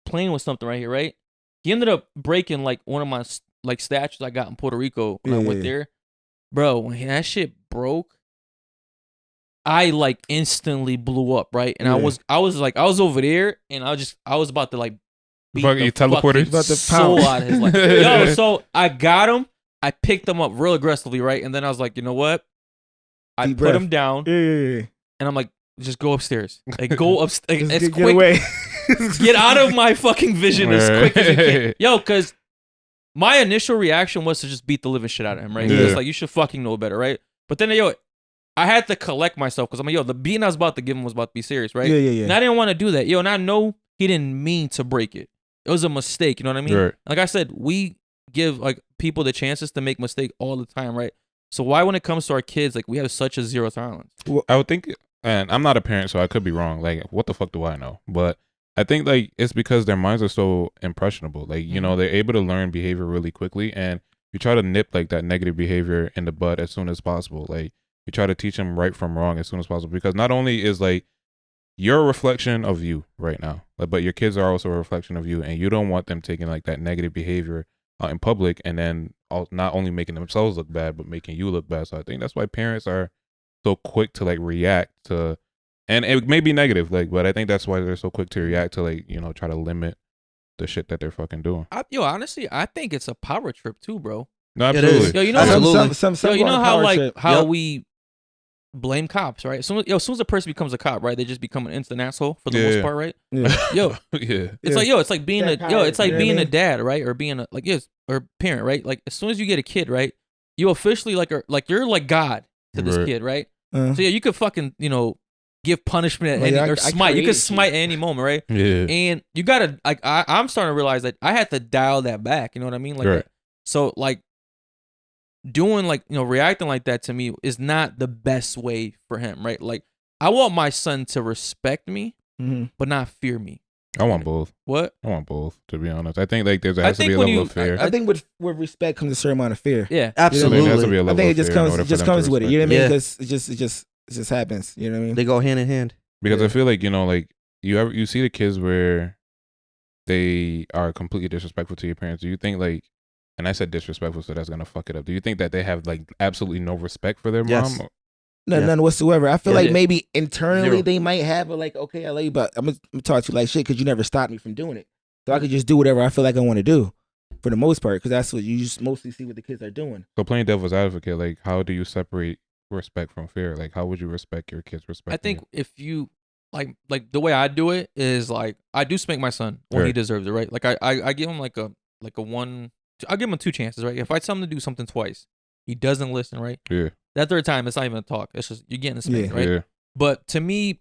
playing with something right here, right. He ended up breaking like one of my like statues I got in Puerto Rico when I went there, bro. When that shit broke, I like instantly blew up, right? And I was over there, and I was about to like beat Fuck, the you teleported? fucking soul out of his life. Yo, so I got him. I picked him up real aggressively, right? And then I was like, you know what? I Deep put breath. him down, Yeah. and I'm like, just go upstairs. Like go upstairs. Just It's get quick. away. Get out of my fucking vision as quick as you can. Yo, because my initial reaction was to just beat the living shit out of him, right? Yeah. It's like, you should fucking know better, right? But then, yo, I had to collect myself because I'm like, yo, the beating I was about to give him was about to be serious, right? Yeah. And I didn't want to do that. Yo, and I know he didn't mean to break it. It was a mistake, you know what I mean? Right. Like I said, we give like people the chances to make mistakes all the time, right? So why when it comes to our kids, like we have such a zero tolerance? I would think, and I'm not a parent, so I could be wrong. Like, what the fuck do I know? But I think like it's because their minds are so impressionable. Like, you know, they're able to learn behavior really quickly, and you try to nip like that negative behavior in the bud as soon as possible. Like, you try to teach them right from wrong as soon as possible, because not only is like you're a reflection of you right now, but your kids are also a reflection of you, and you don't want them taking like that negative behavior in public, and then not only making themselves look bad, but making you look bad. So I think that's why parents are so quick to like react to, and it may be negative, like, but I think that's why they're so quick to react to, like, you know, try to limit the shit that they're fucking doing. Honestly, I think it's a power trip too, bro. No, It absolutely. is. Yo, you know, Absolutely. you know how like trip. how Yep. we blame cops, right? As soon as a person becomes a cop, right, they just become an instant asshole for the Yeah. most part, right? Yeah. Yo, Yeah. it's like being That it's power, like you know what I being a mean? dad, right? Or being a or parent, right? Like as soon as you get a kid, right, you officially like you're like God to this Right. kid, right? Uh, So yeah, you could fucking give punishment at Well, any yeah, or I smite. You created could smite at any moment, right? Yeah. And you gotta like I'm starting to realize that I had to dial that back. You know what I mean? Like Right. so like doing like reacting like that to me is not the best way for him, right? Like I want my son to respect me, mhm. but not fear me. I want both. What? I want both, to be honest. I think like there I has to think be a when level you- of fear. I think with respect comes a certain amount of fear. Yeah. I think there has to Absolutely. be a I level think of it just fear in comes order for them to with it. You know what I mean? Yeah. Because it just happens. You know what I mean? They go hand in hand. Because Yeah. I feel like, you know, like you see the kids where they are completely disrespectful to your parents. Do you think like, and I said disrespectful, so that's gonna fuck it up. Do you think that they have like absolutely no respect for their Yes. mom? Yeah. None whatsoever. I feel Yeah. like maybe internally Zero. they might have a like, okay, I love you, but I'm gonna talk to you like shit because you never stopped me from doing it. So I could just do whatever I feel like I want to do, for the most part, because that's what you just mostly see what the kids are doing. So playing devil's advocate, like how do you separate respect from fear? Like how would you respect your kids' respect? I think if you like the way I do it is like I do spank my son when he Right. deserves it, right? Like I give him like a one. I'll give him 2 chances, right? If I tell him to do something twice, he doesn't listen, right? Yeah. That third time, it's not even a talk. It's just you're getting a spank, Yeah. right? Yeah. But to me,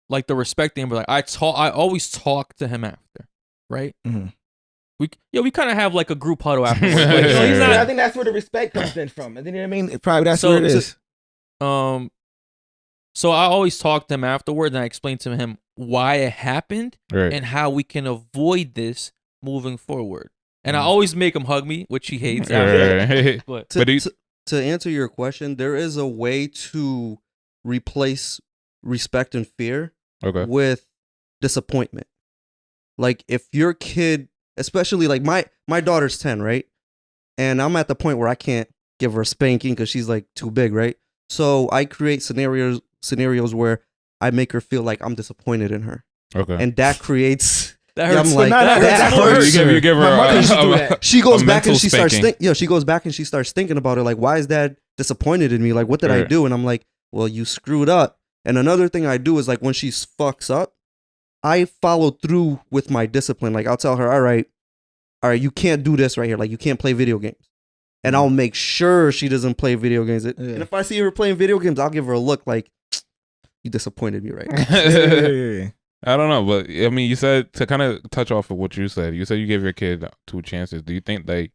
like the respect thing, but like I always talk to him after, right? Mhm. We kind of have like a group huddle afterwards. Like, Yeah. he's I not. think that's where the respect comes in from. And then you know what I mean? Probably that's So- where it is. So I always talk to him afterwards, and I explain to him why it happened Right. and how we can avoid this moving forward. And I Mm. always make him hug me, which he hates. Right. But To, But do you- to answer your question, there is a way to replace respect and fear Okay. with disappointment. Like if your kid, especially like my daughter's 10, right? And I'm at the point where I can't give her a spanking because she's like too big, right? So I create scenarios where I make her feel like I'm disappointed in her, Okay. and that creates. that Yeah, hurts. I'm like, that that hurts. hurts. You give her My mother used to do that. She goes A back and mental she starts spanking. she goes back and she starts thinking about it, like, why is Dad disappointed in me? Like, what did I Right. do? And I'm like, well, you screwed up. And another thing I do is like when she fucks up, I follow through with my discipline. Like I'll tell her, all right, you can't do this right here. Like you can't play video games. And I'll make sure she doesn't play video games. Yeah. And if I see her playing video games, I'll give her a look like, you disappointed me right now. Yeah. I don't know, but I mean, you said, to kind of touch off of what you said, you said you gave your kid 2 chances. Do you think like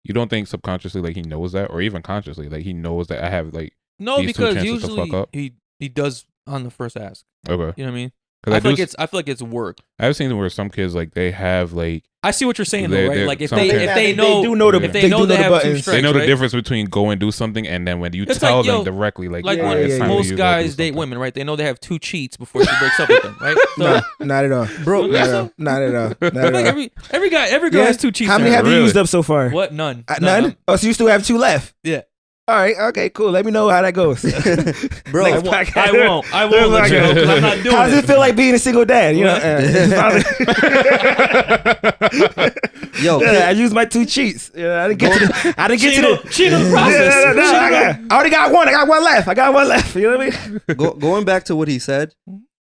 you don't think subconsciously like he knows that, or even consciously like he knows that I have like No, these two because chances to fuck usually up? he does on the first ask. Okay. You know what I mean? 'Cause I feel like it's work. I've seen where some kids like they have like I see what you're saying though, They're- right? they're- Like if some they parents- if they They know do know the- if they they know do they know the have two buttons. strikes, they know the right? difference between go and do something and then when you It's tell like, them yo, directly like Like Yeah, when yeah, yeah. most you guys do date something. women, right? They know they have 2 cheats before she breaks up with them, right? So No, not at all. Bro, You Not think at so? all. Not at all. Not I at feel like all. every guy Yeah? has 2 cheats. How many in have them. you Really? used up so far? What? None. None? Oh, so you still have 2 left? Yeah. All right. Okay. Cool. Let me know how that goes. bro, Next I podcast. won't let you know because I'm not doing How does it feel like being a single dad? You know, yo, yeah, I used my 2 cheats. Yeah, I didn't get to the. I didn't get to the. cheat on the process. No, I already got one. I got one left. You know what I mean? going back to what he said,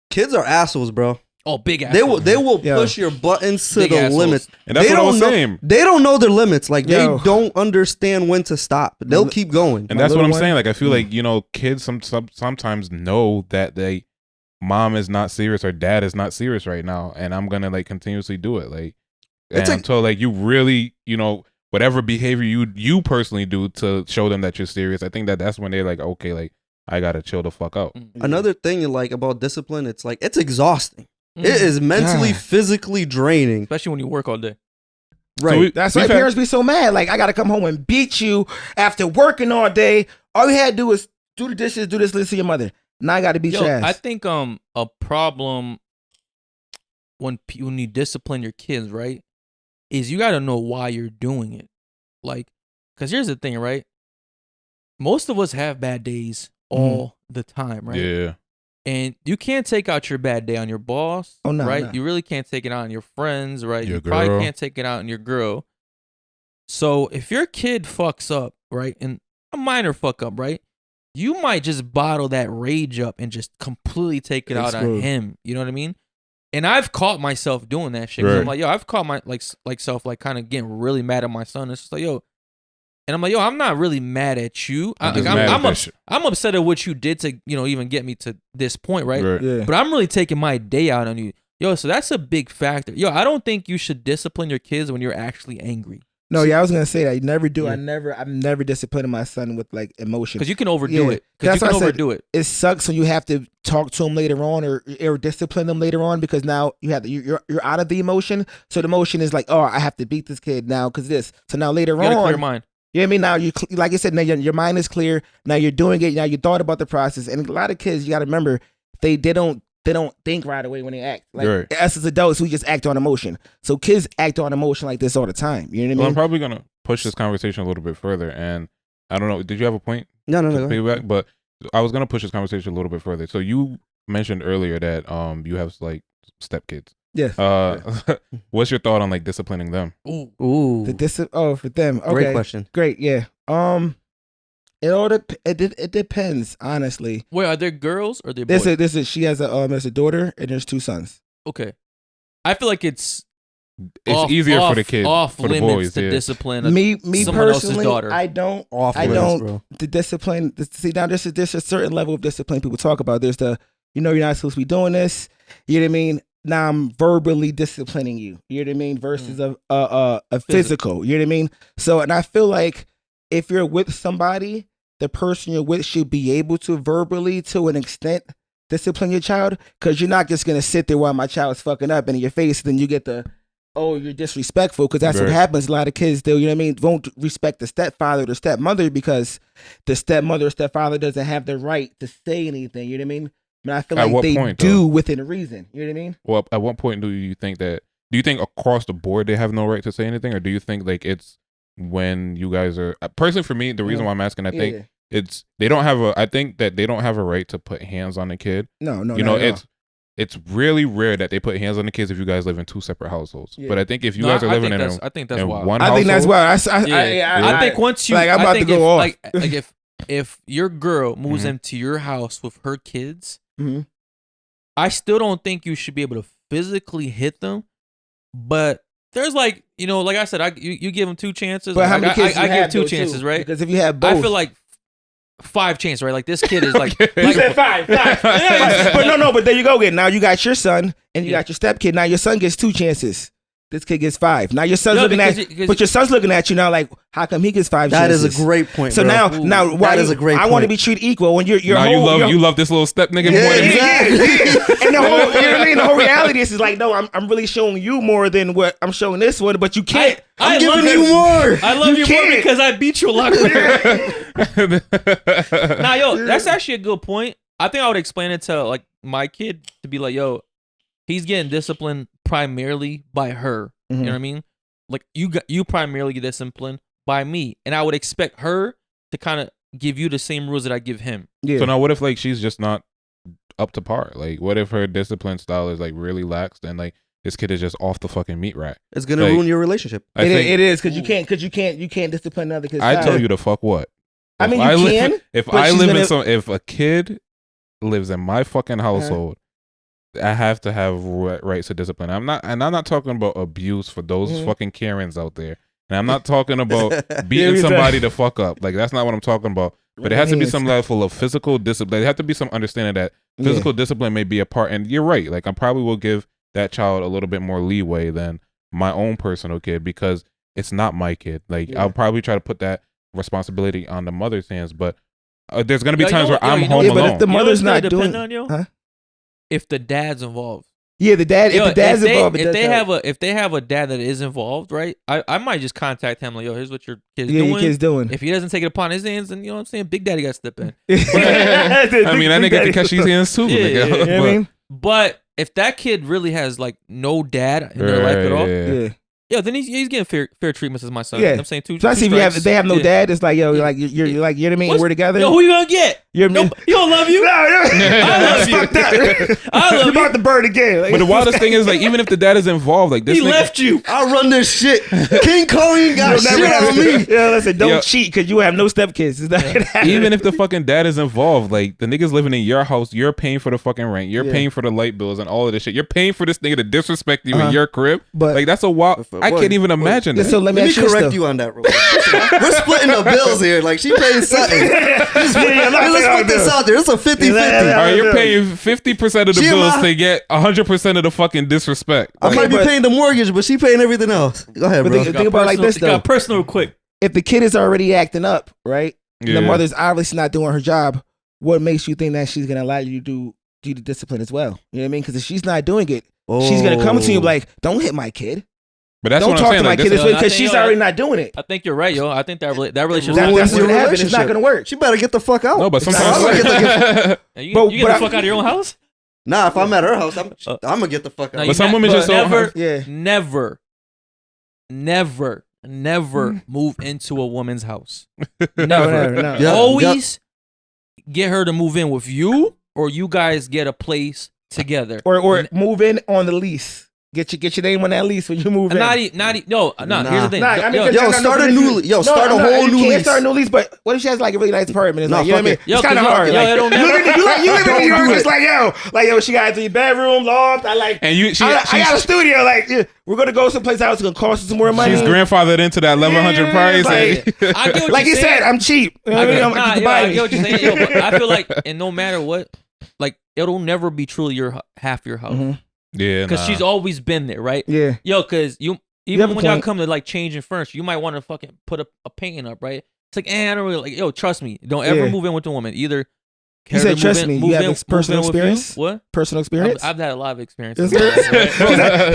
kids are assholes, bro. Oh, big ass. They will Yo. push your buttons to Big the assholes. limits. And that's They what I don't was know- saying. They don't know their limits. Like Yo. they don't understand when to stop. They'll keep going. And My that's what little I'm one- saying. Like I feel like kids sometimes know that mom is not serious or dad is not serious right now, and I'm gonna like continuously do it. Like It's and until like you really whatever behavior you personally do to show them that you're serious. I think that's when they're like, okay, like I gotta chill the fuck out. Another thing like about discipline, it's like it's exhausting. Mm. It is mentally, God. physically draining. Especially when you work all day. Right. That's why we've had- parents be so mad. Like, I got to come home and beat you after working all day. All you had to do was do the dishes, do this, listen to your mother. Now I got to beat your ass. I think a problem when you discipline your kids, right, is you got to know why you're doing it. Like, because here's the thing, right? Most of us have bad days all the time, right? Yeah. And you can't take out your bad day on your boss, Oh, no, right? no. You really can't take it out on your friends, right? Your You probably girl. can't take it out on your girl. So if your kid fucks up, right, and a minor fuck up, right, you might just bottle that rage up and just completely take it out on Explode. him. You know what I mean? And I've caught myself doing that shit. 'Cause Right. I'm like, yo, I've caught my self kind of getting really mad at my son. It's just like, yo. And I'm like, yo, I'm not really mad at you. I'm just mad at that shit. I'm upset at what you did to, even get me to this point, right? Yeah. But I'm really taking my day out on you. Yo, so that's a big factor. Yo, I don't think you should discipline your kids when you're actually angry. No, yeah, I was going to say that. You never do. Yeah. I'm never disciplining my son with like emotion. Because you can overdo Yeah. it. Because you That's why can I said- overdo it. It sucks when you have to talk to him later on or discipline them later on because now you're out of the emotion. So the emotion is like, oh, I have to beat this kid now because this. So now later You got a on, clear mind. you know what I mean? Now you, like I said, now your mind is clear. Now you're doing it. Now you thought about the process. And a lot of kids, you got to remember, they don't think right away when they act. Like Right. us as adults, we just act on emotion. So kids act on emotion like this all the time. You know what Well, I I'm mean? probably gonna push this conversation a little bit further, and I don't know. Did you have a point? No, to go ahead. piggyback? But I was gonna push this conversation a little bit further. So you mentioned earlier that you have like stepkids. Yes. What's your thought on like disciplining them? Ooh. Ooh, For them. Okay. great question. Great. Yeah. It depends, honestly. Wait, are there girls or are they boys? This is she has a daughter and there's 2 sons. Okay. I feel like it's Easier for the kids, off for the limits boys. to Yeah. discipline. Me someone else's personally, daughter. I don't. Off I limits, don't. bro. The discipline. See, now there's a certain level of discipline people talk about. There's the, you're not supposed to be doing this. You know what I mean? Now I'm verbally disciplining you. You know what I mean? Versus a physical. You know what I mean? So, and I feel like if you're with somebody, the person you're with should be able to verbally, to an extent, discipline your child, because you're not just gonna sit there while my child's fucking up and in your face, and then you get the, oh, you're disrespectful, because that's what Right. happens. A lot of kids do, you know what I mean, won't respect the stepfather or the stepmother because the stepmother or stepfather doesn't have the right to say anything. You know what I mean? I mean, I feel At like what they point, do though? within reason. You know what I mean? Well, at what point do you think across the board they have no right to say anything, or do you think like it's when you guys are personally for me the reason why I'm asking, I think it's I think that they don't have a right to put hands on the kid. No, You know, not at all. it's really rare that they put hands on the kids if you guys live in 2 separate households. Yeah. But I think if you No, guys are I living think in that's- I think that's in wild. one I think that's household- why I think once you, like, I'm I about to think go if, off. like if your girl moves Mhm. into your house with her kids, Mhm. I still don't think you should be able to physically hit them. But there's like, like I said, you give them 2 chances. But how Like, many kids I you give have 2 though, chances, too? right? Because if you have both, I feel like 5 chances, right? Like this kid is like, Okay. You said five. But no, but there you go again. Now you got your son and you got your stepkid. Now your son gets 2 chances. this kid gets 5. Now your son's No, looking at, because but your son's looking at you now like, how come he gets 5? That is chances? a great point. So bro. now, why that is a great I want to point. be treated equal when you're Now you love this little step nigga more than me. And the whole, you know what I mean? The whole reality is like, no, I'm really showing you more than what I'm showing this one, but you can't. I I'm giving love you more. I love you more can't. because I beat you a lot quicker. Nah, yo, that's actually a good point. I think I would explain it to like my kid to be like, yo, he's getting disciplined primarily by her. You know what I mean? Like you primarily get disciplined by me, and I would expect her to kind of give you the same rules that I give him. Yeah. So now, what if like she's just not up to par? Like, what if her discipline style is like really lax, and like this kid is just off the fucking meat rack? It's gonna Like, ruin your relationship. It is because you can't discipline another kid. I tell you to fuck what? I mean, you can. If but I she's live in gonna- some, if a kid lives in my fucking household, I have to have rights to discipline. I'm not talking about abuse for those fucking Karens out there, and I'm not talking about beating somebody to fuck up. Like that's not what I'm talking about. But it has to be some level of physical discipline. There has to be some understanding that physical discipline may be a part. And you're right. Like I probably will give that child a little bit more leeway than my own personal kid because it's not my kid. Like I'll probably try to put that responsibility on the mother's hands, but there's gonna be times where I'm home alone. But if the mother's You know what's not gonna doing, depend on, yo? huh? If the dad's involved. Yeah, the dad. Yo, if the dad's involved, if they have a dad that is involved, right? I might just contact him like, yo, here's what your kid's doing. your kid's doing. If he doesn't take it upon his hands, then you know what I'm saying, Big Daddy got to step in. I mean, that nigga can catch these hands too. Yeah, nigga. yeah, You know what I mean? But if that kid really has like no dad in their life at all, Yeah. yo, then he's getting fair treatment as my son. Yeah. I'm saying two. Especially if they have no dad, it's like, yo, like you're like, you know what I mean? We're together. Yo, who you gonna get? You're No, he don't love you. I love you. Fuck that. I love You're you. about to burn again. Like, But the wildest thing is, like, even if the dad is involved, like this He nigga, left you. I'll run this shit. King Kong ain't got You'll shit never on have me. Yeah, listen, don't Yo. cheat because you have no stepkids. It's not gonna happen. even if the fucking dad is involved, like the nigga's living in your house, you're paying for the fucking rent, you're paying for the light bills and all of this shit. You're paying for this nigga to disrespect you in your crib. But- like that's a wild. I can't even imagine that. So let me Let me ask you this, correct though. you on that, real quick. We're splitting the bills here. Like, she paying something. Let's put this out there. It's a 50-50. All right, you're paying 50% of the She and bills my- to get 100% of the fucking disrespect. I might be but- paying the mortgage, but she paying everything else. Go ahead, But bro. think about it like this, though. Got personal quick. If the kid is already acting up, right? Yeah. The mother's obviously not doing her job. What makes you think that she's gonna allow you to do the discipline as well? You know what I mean? Because if she's not doing it, she's gonna come to you like, "Don't hit my kid. But that's Don't what I'm talk saying. to my Like, kid this this way I because think, she's yo, already not doing it." I think you're right, yo. I think that relationship. That's Ruins what's your gonna happen. It's not relationship. gonna work. She better get the fuck out. no, but not sometimes gonna get You But- get the but fuck out of your own house. Nah, if I'm at her house, I'm gonna get the fuck No, out. you But some not- women just don't never, have- Yeah. never move into a woman's house. Never. Yeah. Always get her to move in with you, or you guys get a place together. Or move in on the lease. Get your name on that lease when you move in. No. Here's the thing. Nah, I mean, Yo, start a new- start a whole new You can't lease. start a new lease, but what if she has like a really nice apartment? It's Nah, like, you know what I mean? fuck it. It's Yo, kind of 'cause hard. yo, Like, it don't you live in Don't New York, do it's it. like, yo, she got a 3-bedroom loft. I got a studio. Like, yeah, we're gonna go someplace else. It's gonna cost us some more money. she's grandfathered into that 1100 price. like- I get what Like you're you saying. said, I'm cheap. You know what I mean? I You can buy me. get what you're saying. Yo, but I feel like, and no matter what, like it'll never be truly half your house Mhm. Yeah, because she's always been there, right? Yeah. Yo, because have even a when y'all point. come to like changing furniture, you might want to fucking put a painting up, right? It's like, I don't really like. Yo, trust me, don't ever Yeah. move in with a woman. Either You care said to trust move me. in- You move have in- personal move in with you. experience? What? Personal experience? I've had a lot of experiences.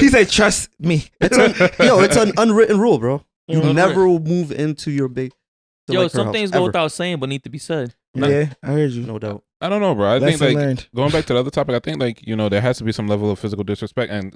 He said, trust me. It's an unwritten rule, bro. You Mhm. never will move into your big. to, Yo, like, her some house, things go ever. without saying, but need to be said. Yeah, I heard you. No doubt. I don't know, bro. I think Lesson like learned. going back to the other topic, I think like there has to be some level of physical disrespect and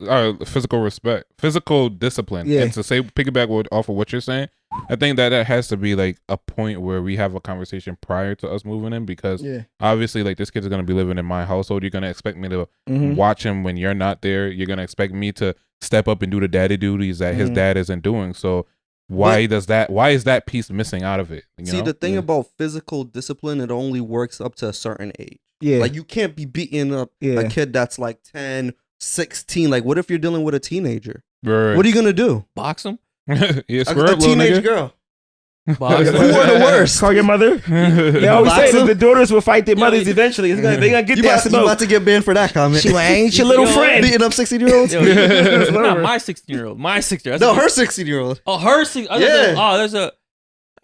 physical respect, physical discipline. Yeah. And to say piggyback off of what you're saying, I think that has to be like a point where we have a conversation prior to us moving in because Yeah. obviously like this kid is gonna be living in my household. You're gonna expect me to Mhm. watch him when you're not there. You're gonna expect me to step up and do the daddy duties that his Mhm. dad isn't doing. So why is that piece missing out of it? You See, know? the thing about physical discipline, it only works up to a certain age. Yeah. Like, you can't be beating up Yeah. a kid that's like 10, 16. Like, what if you're dealing with a teenager? Right. What are you gonna do? Box him. Yeah, A square up, little teenage nigga. girl. Box Who are the worst? Call your mother. They always say that the daughters will fight their mothers eventually. They're gonna get You that about smoke. to get banned for that comment. She like, ain't your little friend. Beating up 16-year-olds? Not my 16-year-old. My 16-year-old. No, her 16-year-old. Oh, her 16. Yeah. Oh, there's a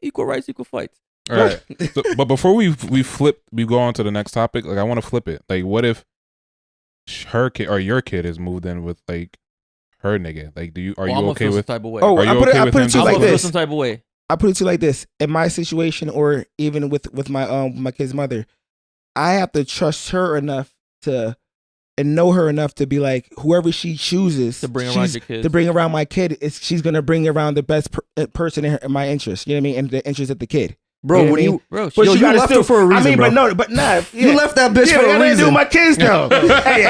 equal rights, equal fights. All right. So, but before we go on to the next topic. Like, I want to flip it. Like, what if her kid or your kid is moved in with like her nigga? Like, are you okay with? Some type of way. Oh, Are you I put okay it with to him you just like I'm gonna feel this. some type of way. I put it to you like this. In my situation, or even with my kid's mother, I have to trust her enough and know her enough to be like, whoever she chooses To bring around your kids. to bring around my kid, she's gonna bring around the best person in my interest. You know what I mean? And the interest of the kid. Bro, You know when what I you... mean? Bro, But Yo, you you gotta left still, her for a reason, I mean, bro. but nah. You left that bitch for a I reason. do my kids though. Hey,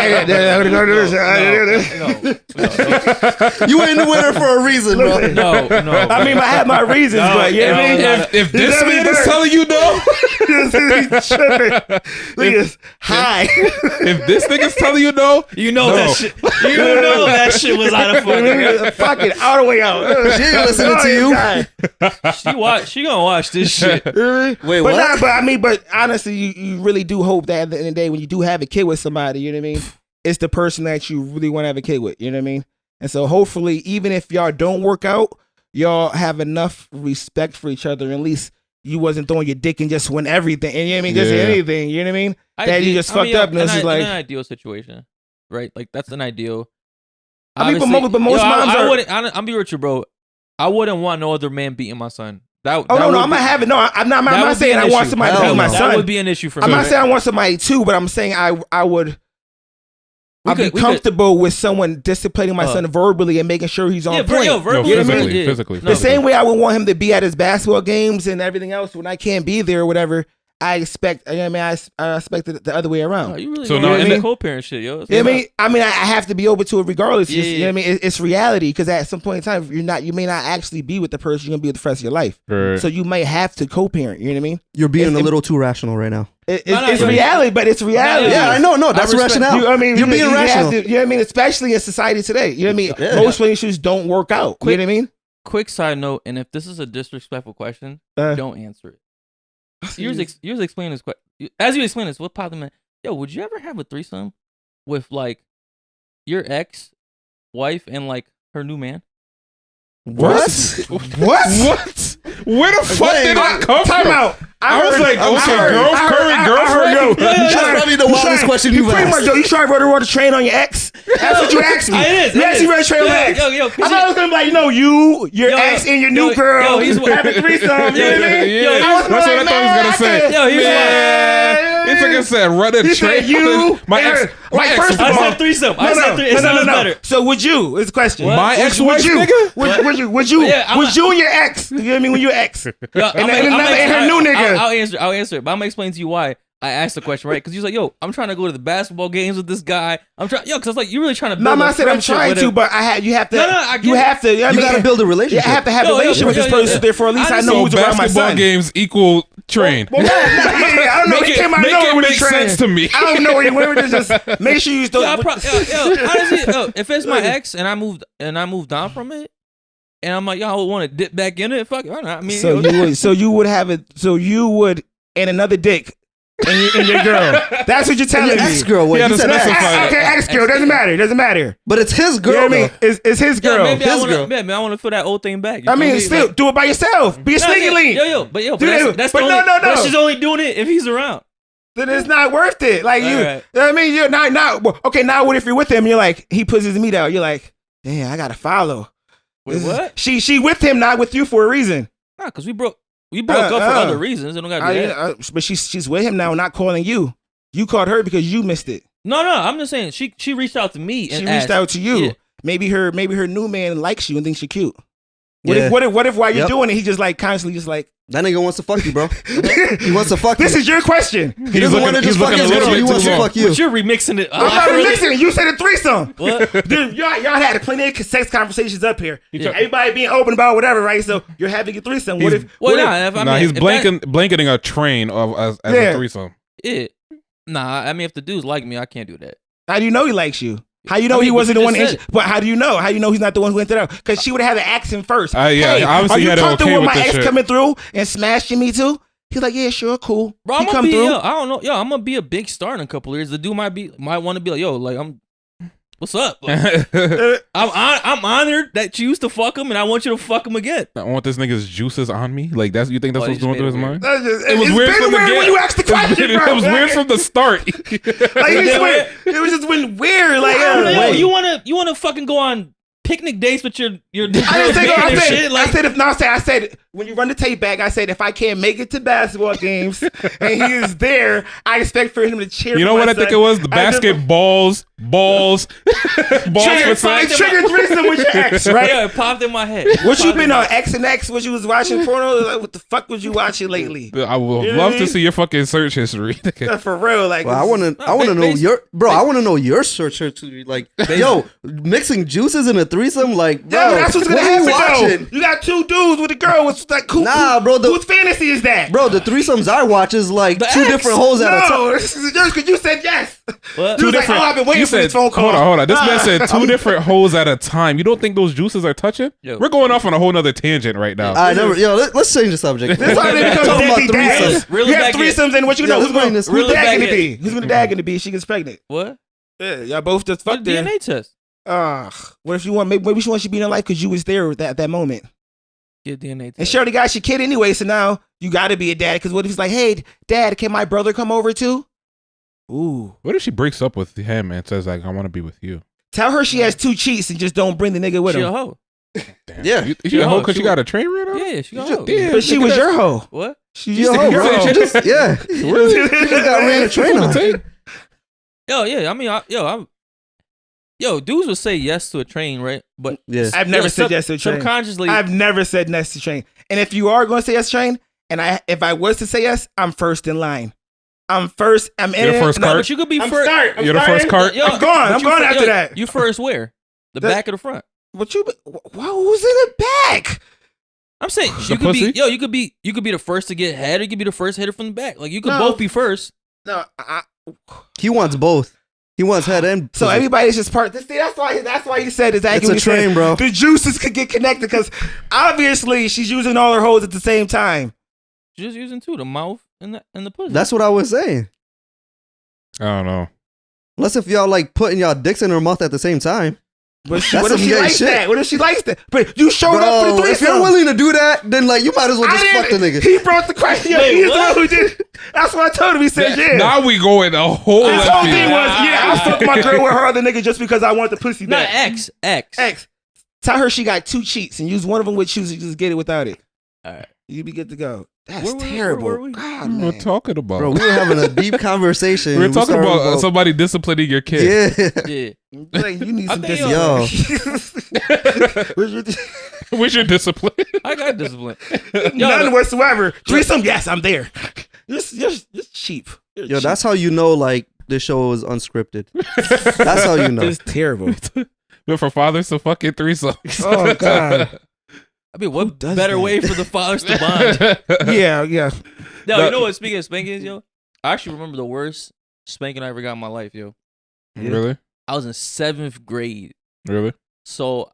You ain't with her for a reason, bro. no. I mean, I have my reasons, but you know what I mean? If this man is telling you no, Look at this. Hi. if this nigga's telling you no, You know No. that shit. You know that shit was out of fucking. Fuck it, all the way out. She ain't listening to you. She gonna watch this shit. Wait, But what? nah, but honestly, you really do hope that at the end of the day, when you do have a kid with somebody, you know what I mean, it's the person that you really want to have a kid with. You know what I mean? And so hopefully, even if y'all don't work out, y'all have enough respect for each other. At least you wasn't throwing your dick and just win everything. And you know what I mean? Just Yeah. anything. You know what I mean? That you just fucked up. And it's just in like, an ideal situation, right? Like that's an ideal. I mean, but Obviously- most moms I are. wouldn't. I'm be with you, bro. I wouldn't want no other man beating my son. Oh no, I'm not having. No, I'm not saying I want somebody to Hell beat my no. That son. would be an issue for I'm me. not saying I want somebody too, but I'm saying I would. I'd be comfortable with someone disciplining my son verbally and making sure he's on point. no, verbally, You know what I mean? physically. The same way I would want him to be at his basketball games and everything else when I can't be there or whatever. I expect. I expect it the other way around. No, you really So so no, no, in the- co-parent shit, yo. You know what I mean, I have to be open to it regardless. Yeah, You know what I mean? It's reality because at some point in time, you may not actually be with the person you're gonna be with the rest of your life. Right. So you may have to co-parent. You know what I mean? You're being It's- a little too rational right now. It's reality, but it's reality. Yeah, I know. No, that's respect- rationale. I mean, You're being you have rational. to- you know what I mean? Especially in society today. You know what I mean? Yeah. Most relationships don't work out. You know what I mean? Quick side note, and if this is a disrespectful question, don't answer it. You was explaining this question. As you explain this, what popped in my yo, would you ever have a threesome with like your ex-wife and like her new man? What? What? Where the fuck did that come Time from? out. I was like, I'm okay, sorry. current girlfriend. That's probably the wildest question you've pretty much, asked. yo, you trying to run a train on your ex? That's what you asked me. It is. You actually ran a train on your ex. Yo, I thought it was gonna be like, no, you, your ex, and your new girl he's having threesome. You know what I mean? Yeah, I was that's what I like, thought he was gonna say. man, Yo, he's Man, this nigga said run a He train. said you, my and ex, her. my Like, ex, first of I all, said threesome. I said three. It sounds better. So would you? Is the question. What? my ex-wife, Would you? nigga. Would you? Yeah, I'm Would you and your ex? You know what I mean? When your ex. Yo, And her new nigga. I'll answer it, but I'm gonna explain to you why I asked the question, right? Because you was like, yo, I'm trying to go to the basketball games with this guy. Because I was like, you're really trying to build No, I'm a not saying I'm friendship trying with to, him. but you have to. No, I get you it. have to. You know what I You mean? gotta build a relationship. You have to have a Yo, relationship with this person. Therefore, at least I know So who's around my basketball son. games equal train. Well, I don't know. Make He it- came out of make nowhere it with a make train. sense to me. I don't know where you went with this. Just make sure you still. Honestly, if it's my ex and I moved on from it, and I'm like, yo, I would want to dip back in it. Fuck it, why not? I mean, So you would have it. So you would and another dick. And your girl. That's what you're telling me. Ex-girl. Wait, Yeah, you said that's ex. specified. Okay, ex-girl. Doesn't matter. Doesn't matter. But it's his You girl, know what I mean? though. It's his Yo, girl. maybe His I want girl. to. I want to feel that old thing back. You I feel mean, me? still Like- do it by yourself. Be a sneaky link. But Do that. that's But the no, only. no, no. But she's only doing it if he's around. Then it's not worth it. Like you, Alright. you know what I mean? You're not. Well, okay, now what if you're with him? You're like, he puts his meat out. You're like, damn, I gotta follow. Wait, This is- what? She with him, not with you for a reason. Nah, because we broke up for other reasons. It don't gotta be that. But she's with him now, not calling you. You called her because you missed it. No, I'm just saying she reached out to me. She And reached asked. out to you. Yeah. Maybe her new man likes you and thinks you're cute. Yeah. What if while you're Yep. doing it, he just like constantly just like, That nigga wants to fuck you, bro. He wants to fuck you. this is your question. He doesn't want to just fuck his girl. He wants to fuck you. But you're remixing it. I'm not remixing it. You said a threesome. What? Dude, y'all had plenty of sex conversations up here. Yeah. Everybody being open about whatever, right? So you're having a threesome. What He's- if? Well, what if- nah, if, I Nah, mean, he's if that- blanketing a train as Yeah. a threesome. Nah, I mean, if the dudes like me, I can't do that. How do you know he likes you? How you know I mean, he wasn't but the you one? just said But how do you know? How you know he's not the one who went out? Because she would have had to ask him first. Yeah, hey, obviously are he you had it comfortable okay with with my this ex shit. coming through and smashing me too? He's like, yeah, sure, cool. Bro, he I'm gonna come be, through. I don't know, I'm gonna be a big star in a couple of years. The dude might want to be like, yo, like what's up? Like, I'm honored that you used to fuck him, and I want you to fuck him again. I want this nigga's juices on me. Like you think that's Oh, what's you going through his just made mind? It was weird from the when get. you asked the question, bro. It was weird from the start. Like, it was just when weird. Like, Yo, you wanna fucking go on picnic dates with your I didn't say and I shit? Like, I said when you run the tape back, I said if I can't make it to basketball games and he is there, I expect for him to cheer. You know for what my I think son. it was? The balls Trigger for son. threesome with your ex, right? yeah, it popped in my head. What you been on X and X? What you was watching porno? Like, what the fuck was you watching lately? I would You know love what I to mean? see your fucking search history. For real, like Well, I want to know your bro. I want to know your search history. Like, yo, mixing juices in a threesome. Like, bro, yeah, that's what's gonna what are you happen. watching? Though. You got two dudes with a girl. What's like cool? Nah, bro. Whose fantasy is that? Bro, the threesomes I watch is like two X. different holes at a time. No, this is yours because you said yes. What? You was like, oh, I've been waiting for this phone call. Hold on. This man said two different holes at a time. You don't think those juices are touching? Yo. We're going off on a whole nother tangent right now. I never. Yo, let's change the subject. That's why they become Talking about deadly dads. threesomes. Reel it You have back in. threesomes, and what you Yeah, know? let's bring this- Who's reel the it dad back gonna in. be? Who's the dad gonna be? She gets pregnant. What? Yeah, y'all both just Fuck fucked her. DNA test. What if you want? Maybe she wants you to be in her life because you was there at that moment. Get DNA test. And she already got your kid anyway, so now you got to be a dad. Because what if he's like, hey, dad, can my brother come over too? Ooh. What if she breaks up with him and says like, I want to be with you? Tell her she has two cheats and just don't bring the nigga with She a him. hoe. Damn. Yeah. She a hoe because She she got a train ran on? Yeah, she got a hoe. Damn, But she nigga, was that's- your hoe. What? She Yo, used to be your bro, hoe. she just Really? she just got ran a train on. Yo, yeah. I mean, yo, dudes would say yes to a train, right? But Yeah. I've never said yes to a train. subconsciously, I've never said yes to train. And if you are going to say yes to train, and if I was to say yes, I'm first in line. I'm first. I'm in You're it. first no, cart? but you could be I'm first. starting. You're the first cart? Yo, I'm gone. but I'm you gone fir- after yo, that. You first where? The That- back or the front? What you? Who's in the back? I'm saying The you could pussy? be. Yo, you could be the first to get head, or you could be the first hitter from the back. Like you could No. both be first. No. He wants both. He wants head and So pussy. everybody's just part. That's why he said exactly. It's what a he said. train, bro. The juices could get connected because obviously she's using all her hoes at the same time. You're just using two, the mouth and the pussy. That's what I was saying. I don't know. Unless if y'all like putting y'all dicks in her mouth at the same time. But That's what if some she gay likes shit. that? What if she likes that? But you showed up for the Bro, if threesome. you're willing to do that, then like you might as well just fuck the nigga. He brought the question up. Wait, He's the what? one who did. That's what I told him. He said, yeah. Now we going a whole His left whole field. thing was, I'll fuck my girl with her other nigga just because I want the pussy not back. X. X. Tell her she got two cheats and use one of them with choose to just get it without it. All right. You be good to go. That's Where terrible. were we? God, What we're man. talking about? Bro, we were having a deep conversation. we were talking started about somebody disciplining your kid. Yeah. Yeah. Like, you need I some think, discipline. Where's your Where's your discipline? I got discipline. none whatsoever. Threesome, yes, I'm there. You're cheap. You're Yo, cheap. that's how you know like this show is unscripted. That's how you know. It's terrible. But for fathers to fucking threesomes. Oh, God. I mean, what does better that? way for the fathers to bond? Yeah. No, you know what? Speaking of spankings, yo, I actually remember the worst spanking I ever got in my life, yo. Really? I was in 7th grade. Really? So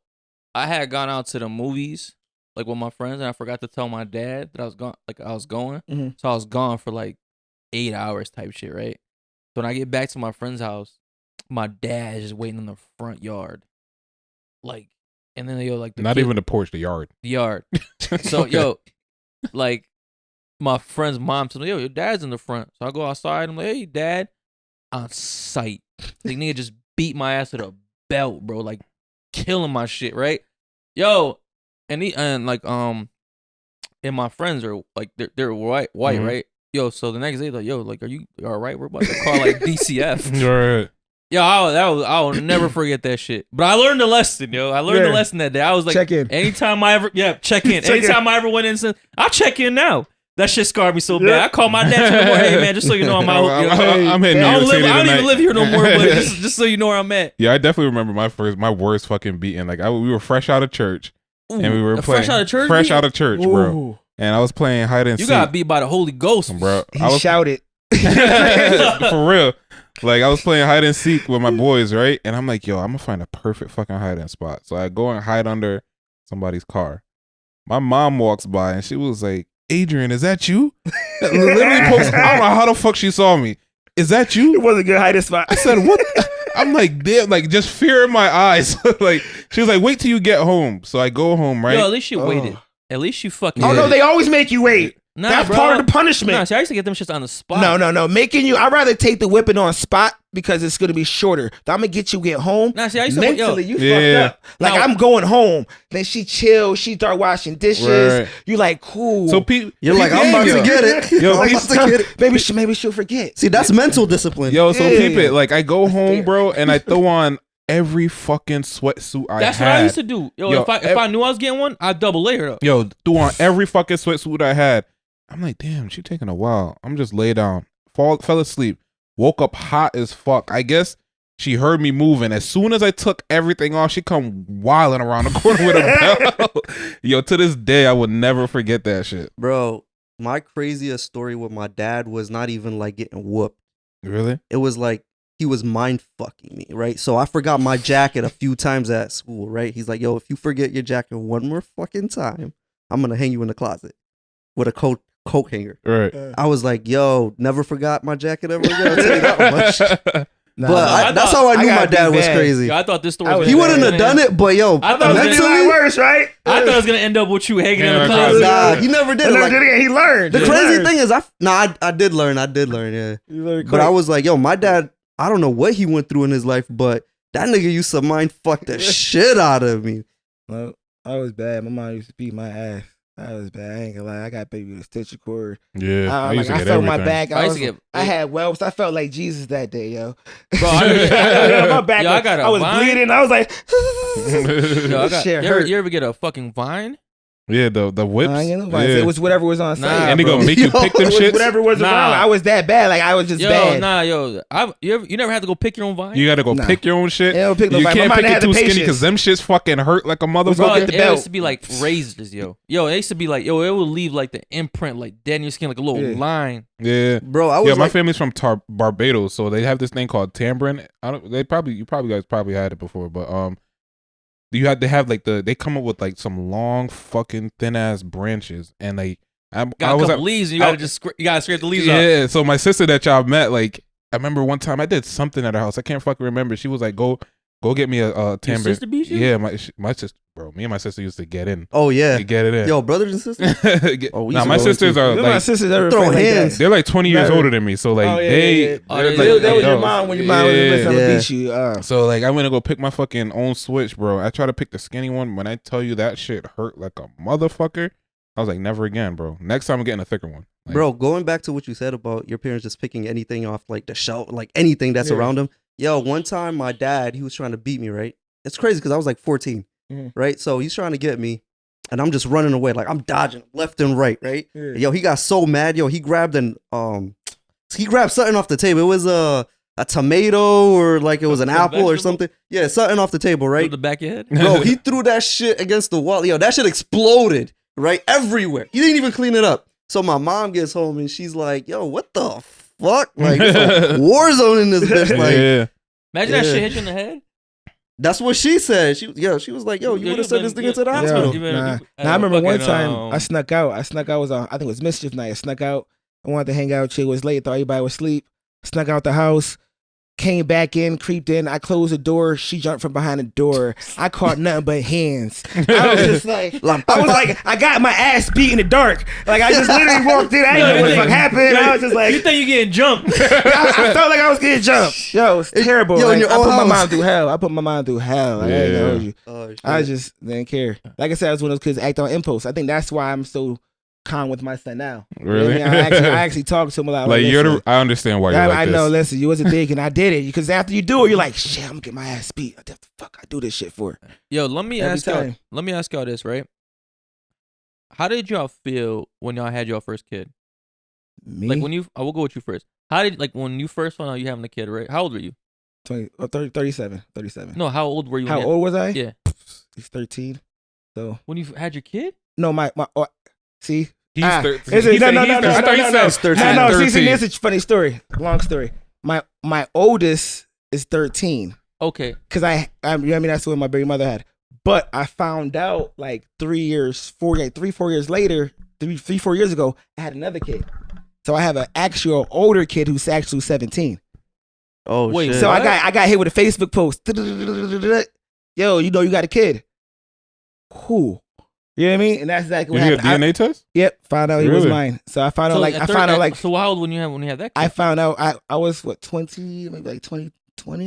I had gone out to the movies, like with my friends, and I forgot to tell my dad that I was gone. Like I was going, Mhm. so I was gone for like 8 hours, type shit, right? So when I get back to my friend's house, my dad is just waiting in the front yard, like, and then yo, like Not even the porch, the yard. the yard. So Okay. yo, like my friend's mom told me, yo, your dad's in the front. So I go outside. I'm like, hey, dad, on sight. The nigga just beat my ass with a belt, bro, like killing my shit, right? Yo, and like and my friends are like they're white, Mhm. right? Yo, so the next day like, yo, like, are you all right? We're about to call like DCF. Right. Yo, I will never forget that shit. But I learned a lesson, yo. I learned a Yeah. lesson that day. I was like, Check in. anytime I ever, check in. Check Anytime I ever went in, I'll check in now. That shit scarred me so bad. I call my dad in the morning, hey man, just so you know I'm out. You know? I'm in New I York don't, City I don't even tonight. live here no more, but just so you know where I'm at. Yeah, I definitely remember my worst fucking beating. Like we were fresh out of church, and we were Ooh, playing fresh out of church. fresh beat? out of church, bro. Ooh. And I was playing hide and You seek, got beat by the Holy Ghost, bro. He I was shouted. for real. Like I was playing hide and seek with my boys, right? And I'm like, yo, I'm gonna find a perfect fucking hiding spot. So I go and hide under somebody's car. My mom walks by and she was like, Adrian, is that you? Literally pokes, I don't know how the fuck she saw me. Is that you? It wasn't a good hiding spot. I said, what? I'm like, damn, like just fear in my eyes. Like she was like, wait till you get home. So I go home, right? Yo, at least you waited. At least you fucking. Oh no, they always make you wait. Nah, That's bro. part of the punishment. Nah, see, I used to get them shits on the spot. No. Making you, I'd rather take the whipping on spot because it's gonna be shorter. I'm gonna get you get home. Nah, see, I used to mentally, you Yeah. fucked up. Like Now- I'm going home. Then she chill. She start washing dishes. Right. You like cool. So You're like, I'm about to get it. Yo, I'm about to get it. maybe she'll forget. See, that's mental discipline. Yo, so Yeah. peep it. Like I go home, fair. bro, and I throw on every fucking sweatsuit I That's had. what I used to do. Yo, if I knew I was getting one, I'd double layer up. Yo, threw on every fucking sweatsuit I had. I'm like, damn, she taking a while. I'm just lay down, fell asleep, woke up hot as fuck. I guess she heard me moving. As soon as I took everything off, she come wilding around the corner with a belt. Yo, to this day, I would never forget that shit. Bro, my craziest story with my dad was not even like getting whooped. Really? It was like he was mind fucking me, right? So I forgot my jacket a few times at school, right? He's like, yo, if you forget your jacket one more fucking time, I'm gonna hang you in the closet with a coat hanger. Right. I was like, yo, never forgot my jacket ever again. I'll tell you that much. Nah, But I that's thought- how I I knew got my dad big was bag. crazy. Yo, I thought this story I was was- He gonna wouldn't end- have done it, but yo, I thought it was Mentally mentally, worse, right? I thought it was gonna end up with you hanging in Yeah, the I closet. nah, he never did it. Like, He learned. the He crazy learned. thing is, I did learn, yeah. He learned But I quick. was like, yo, my dad, I don't know what he went through in his life, but that nigga used to mind fuck the shit out of me. Well, I was bad. My mom used to beat my ass. I was bad. I ain't gonna lie. I got baby with a stitch cord. Yeah. I used to I get felt my everything. back. I I, used to was, get- I had whelps. I felt like Jesus that day, yo. Bro, my back. Yo, I got a I was vine. bleeding. I was like, Yo, I got, shit you, hurt. ever get a fucking vine? Yeah, the whips. I ain't nobody. Yeah. It was whatever was on Nah, site. And they bro. gonna make you Yo, pick them it was shits. Whatever was Nah. around. I was that bad. Like I was just Yo, bad. nah, yo. You never had to go pick your own vine? You gotta go Nah. pick your own shit. They don't pick You nobody. can't My pick mom it had the too skinny patience. because them shits fucking hurt like a Bro, motherfucker. get the It belt. used to be like razors, yo. Yo, it used to be like, yo, it would leave like the imprint, like dead in your skin, like a little Yeah. line. Yeah. Bro, I was Yeah, my like, family's from Barbados, so they have this thing called tambourine. You guys probably had it before, but you had to have like they come up with like some long fucking thin ass branches, and like I Got a was couple leaves, and you gotta you gotta scrape the leaves off. yeah. So my sister that y'all met, like I remember one time I did something at her house. I can't fucking remember. She was like, "Go get me a Your tambourine." sister beat you? Yeah, my sister, bro. Me and my sister used to get in. oh yeah, Get it in. yo, brothers and sisters. Oh, we used to my go in sisters too. are None of my like sisters ever Throw felt like that. hands. they're like 20 years Never. older than me. So like Oh, yeah, they yeah, yeah. Oh, they're yeah, like yeah, That was your adults. mom when your mom was Yeah. trying to Yeah. beat you. So like I went to go pick my fucking own switch, bro. I tried to pick the skinny one. When I tell you that shit hurt like a motherfucker, I was like, never again, bro. Next time I'm getting a thicker one. Like, Bro, going back to what you said about your parents just picking anything off like the shelf, like anything that's Yeah. around them. Yo, one time my dad, he was trying to beat me, right? It's crazy because I was like 14, Mhm. right? So he's trying to get me, and I'm just running away, like I'm dodging left and right, right? Yeah. Yo, he got so mad. Yo, he grabbed something off the table. It was a tomato or like it was an Some apple or vegetable? something. Yeah, something off the table, Right? right? The back of your head? Bro, he threw that shit against the wall. Yo, that shit exploded, right? Everywhere. He didn't even clean it up. So my mom gets home and she's like, yo, what the fuck? Like, it's a war zone in this bitch. Like, yeah. Imagine that Yeah. shit hit you in the head. that's what she said. She was like, yo, you Yo, would have you sent this been- thing into the yeah. hospital. You Nah. better- Nah, I remember one fucking, time I snuck out. I was on, I think it was mischief night. I snuck out. I wanted to hang out. Chick was late. Thought everybody was asleep. Snuck out the house. Came back in, creeped in. I closed the door. She jumped from behind the door. I caught nothing but hands. I was just like, I got my ass beat in the dark. Like I just literally walked in. I didn't know what the fuck happened. I was just you like, think you getting jumped? I felt like I was getting jumped. Yo, it's terrible. Yo, in Like, your I own put my house. mom through hell. I ain't Yeah. gonna hold you. Oh, shit. I just didn't care. Like I said, I was one of those kids that act on impulse. I think that's why I'm so calm with my son now. You know what Really? I mean? I actually talk to him a lot. Like you're listen, I understand why you're I, like I this. know, listen, you wasn't thinking I did it. Because after you do it, you're like, shit, I'm gonna get my ass beat. What the fuck I do this shit for? Yo, let me Every ask y'all. time. Let me ask y'all this, right? How did y'all feel when y'all had your first kid? Me? Like when you, I will go with you first. How did when you first found out you having a kid, right? How old were you? 37. No, how old were you? How when old was I? Yeah. He's 13. So, When you had your kid? no, see? He's Ah, 13. is it- He no, said no, he's no, 13. I thought he no, said no. 13. No, see, 13. this is a funny story. Long story. my oldest is 13. Okay. Because you know what I mean, that's what my baby mother had. But I found out like 4 years later, 4 years ago, I had another kid. So I have an actual older kid who's actually 17. Oh, Wait, shit. So what? I got hit with a Facebook post. Yo, you know you got a kid. Who? You know what I mean? And that's exactly Did what you get a happened. DNA test? Yep, found out he was Really? mine. So I found out So how old when you had that kid? I found out I was 20, maybe like 20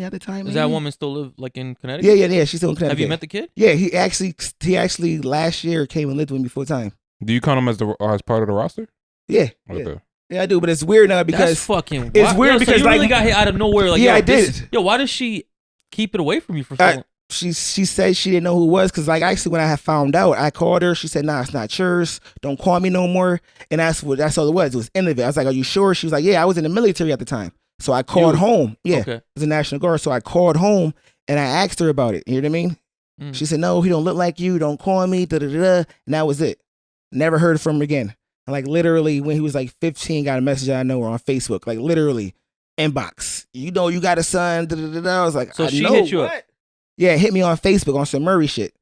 at the time. Does maybe? that woman still live like in Connecticut? Yeah. She's still in Connecticut. Have you met the kid? Yeah, he actually last year came and lived with me full time. Do you count him as part of the roster? Yeah. Okay. Yeah, I do, but it's weird now because That's fucking. it's weird so because, you like- really got hit out of nowhere. Like, Yeah, yo, I did. Yo, why does she keep it away from you for so long? she said she didn't know who it was because like actually when I had found out, I called her. She said, "Nah, it's not yours. Don't call me no more." And that's all it was. It was end of it. I was like, "Are you sure?" She was like, "Yeah, I was in the military at the time." So I called home. Yeah, Okay. it was a National Guard. So I called home and I asked her about it. You know what I mean? Mm. She said, "No, he don't look like you. Don't call me." Da da da. And that was it. Never heard from him again. And like literally, when he was like 15, got a message I know her on Facebook. Like literally, inbox. You know, you got a son. Da da da da. I was like, So I she know. hit you up? What? Yeah, hit me on Facebook on some Murray shit.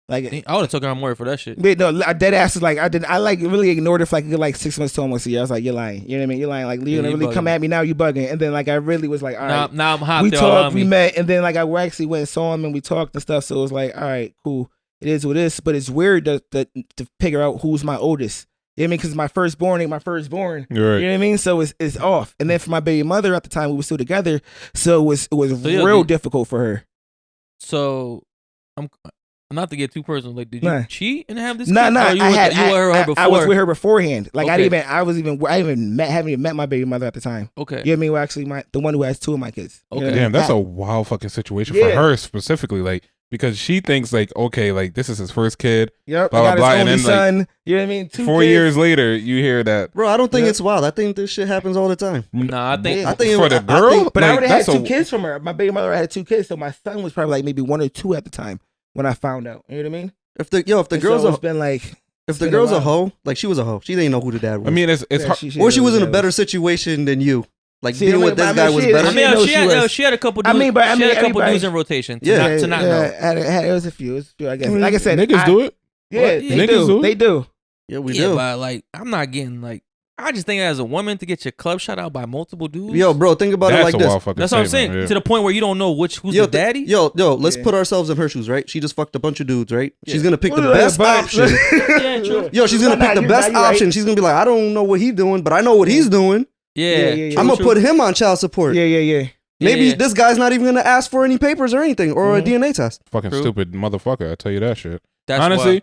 Like, I would have took her on more for that shit. but no, I dead ass was like, I like really ignored it for like a good like 6 months to almost a year. I was like, you're lying. You know what I mean? You're lying. Like, you're Yeah, gonna you really bugging. come at me now? You bugging? And then like I really was like, all right. Now I'm hot. We there all talked, on we me. met, and then like I actually went and saw him and we talked and stuff. So it was like, all right, cool. It is what it is. But it's weird to figure out who's my oldest. You know what I mean? Because my firstborn ain't my firstborn. You're right. You know what I mean? So it's off. And then for my baby mother at the time, we were still together. So it was So, yo, real difficult for her. So I'm not to get too personal. Like, did you Nah. cheat and have this? No, kid? no, Or you I with had. you with her before. I was with her beforehand. Like Okay. I haven't even met my baby mother at the time. Okay. You know what I mean? Well, actually, the one who has two of my kids. You know Okay. what I mean? Damn, that's I- a wild fucking situation Yeah. for her specifically. Like, because she thinks like, okay, like this is his first kid. Yep. blah, I got blah, his and only then, like, son. You know what I mean? 4 kids. years later, you hear that. Bro, I don't think Yeah. it's wild. I think this shit happens all the time. Nah, I think. Yeah. I think For the girl, But I like, already had that's two kids from her. My baby mother had 2 kids, so my son was probably like maybe 1 or 2 at the time when I found out. You know what I mean? If the And girl's so a it's been like if the been a girl's a while. hoe, like she was a hoe. She didn't know who the dad was. I mean, it's yeah, hard. or she was in a yeah, better situation than you. Like See, being I mean, with this but I guy mean, was she- better. I mean, know she was. had a couple. I Dudes, mean, but I she mean, had a couple everybody- dudes in rotation. To Yeah. not know. It was a few. I guess. Like I said, niggas do it. Yeah, What? they Niggas do. do it? They do. Yeah, we Yeah, do. but like, I'm not getting like. I just think as a woman to get your club shot out by multiple dudes. Yo, bro, think about it That's like a this. wild fucking That's what I'm saying. statement, yeah. To the point where you don't know who's the daddy. Yo, let's Yeah. put ourselves in her shoes, right? She just fucked a bunch of dudes, right? Yeah. She's gonna pick the Well, best but- option. Yeah, true. Yo, she's gonna pick the best option. She's gonna be like, I don't know what he's doing, but I know what he's doing. Yeah, yeah. I'm gonna true. put him on child support. Yeah. Maybe Yeah. this guy's not even gonna ask for any papers or anything or a DNA test. Fucking True. stupid motherfucker. I tell you that shit. That's Honestly,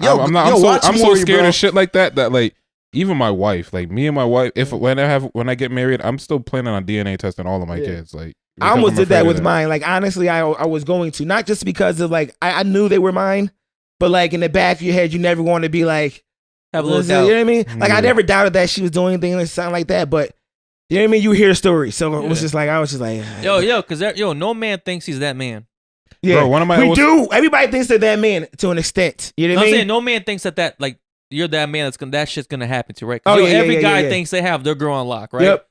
Yo, I'm watch so Maury, scared bro. of shit like that. That like even my wife, like me and my wife, when I get married, I'm still planning on DNA testing all of my Yeah. kids. Like I almost because did that I'm afraid with of mine. Like honestly, I was going to, not just because of like I knew they were mine, but like in the back of your head, you never want to be like have a little you know doubt. what I mean? Like I Yeah. never doubted that she was doing anything or something like that, but you know what I mean? You hear stories, so it was Yeah. just like I was just like, Yo, because no man thinks he's that man. yeah. Bro, one of my we old- do. Everybody thinks they're that man to an extent. You know No, what I'm I saying mean? no man thinks that like you're that man that shit's gonna happen to, right? 'Cause, Oh, yo, yeah, yeah, every yeah, guy yeah. thinks they have their girl on lock, right? Yep.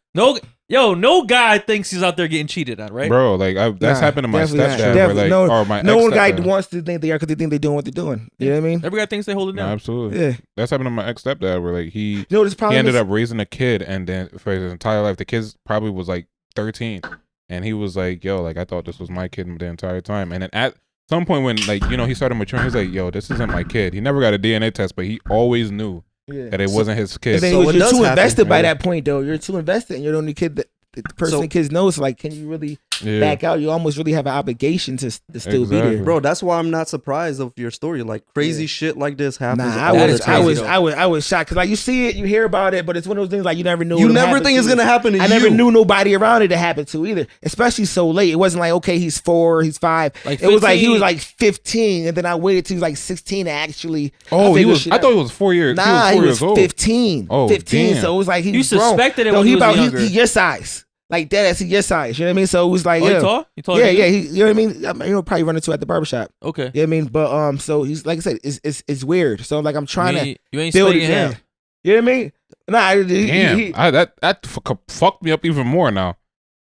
No guy thinks he's out there getting cheated on, right? Bro, like that's Nah, happened to my definitely not. stepdad. Where, Definitely. like, No- or my No one guy ex-stepdad. wants to think they are because they think they're doing what they're doing. You know what I mean? Every guy thinks they hold it No, down. absolutely. Yeah. That's happened to my ex stepdad where like he You know what this problem ended is? up raising a kid and then for his entire life the kid probably was like 13 and he was like, yo, like I thought this was my kid the entire time. And then at some point when like he started maturing, he's like, yo, this isn't my kid. He never got a DNA test, but he always knew Yeah. that it wasn't his kid. And then So what you're does too happen? invested by Yeah. that point, though. You're too invested, and you're the only kid that the person So- the kids knows. Like, can you really Yeah. back out? You almost really have an obligation to still be Exactly. there. Bro, that's why I'm not surprised of your story. Like crazy Yeah. shit like this happens. Nah, all That the is time. crazy, though. I was shocked because like you see it, you hear about it, but it's one of those things like you never knew. You it would never happen think to it's you. gonna happen to you. I never knew nobody around it to happen to either, especially so late. It wasn't like okay, he's 4, he's 5. Like it was like he 15. was like 15, and then I waited till he was like 16 to actually. Oh, he figure was. shit I out. thought he was 4 years. Nah, he was 4 years old. 15. Oh, 15. damn. So it was like he You was grown. suspected it No, when he was about younger. he your size. Like that as he your size. You know what I mean? So it was like, Oh, yeah. you tall? You tall? Yeah, than you? yeah. He, you know what I mean? You'll probably run into at the barbershop. Okay. You know what I mean? But so he's like I said, it's weird. So like I'm trying to You ain't build it splitting down. him. You know what I mean? Nah, Damn, that fucked me up even more now.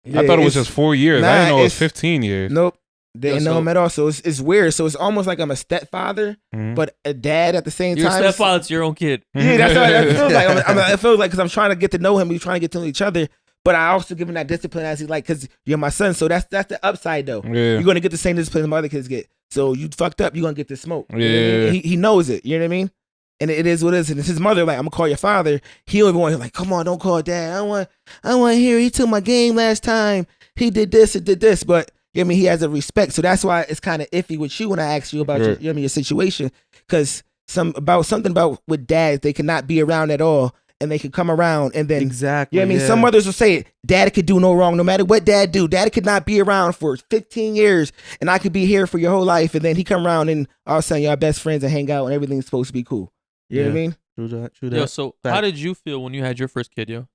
Yeah, I thought it was it's- just 4 years. Nah, I didn't know it was it's- 15 years. Nope. Didn't Yo, know so- him at all. So it's weird. So it's almost like I'm a stepfather, Mhm. but a dad at the same Your time. stepfather to your own kid. Yeah, that's what it feels like. It feels like because I'm trying to get to know him. We're trying to get to know each other. But I also give him that discipline as he like, because you're my son. So that's the upside though. Yeah. You're gonna get the same discipline my other kids get. So you fucked up, you're gonna get the smoke. You know what I mean? Yeah. He knows it. You know what I mean? And it is what it is. And it's his mother, like, I'm gonna call your father. He don't even want, like, come on, don't call dad. I want to hear he took my game last time. He did this and did this. But you know what I mean, he has a respect. So that's why it's kind of iffy with you when I ask you about your, Right. you know what I mean, your situation. Because something about with dads, they cannot be around at all. And they can come around and then Exactly. you know what I mean? yeah. Some mothers will say, Dad could do no wrong no matter what dad do. Dad could not be around for 15 years and I could be here for your whole life. And then he come around and all of a sudden y'all best friends and hang out and everything's supposed to be cool. You know what I mean? True that. True that. Yo, so how did you feel when you had your first kid, yo?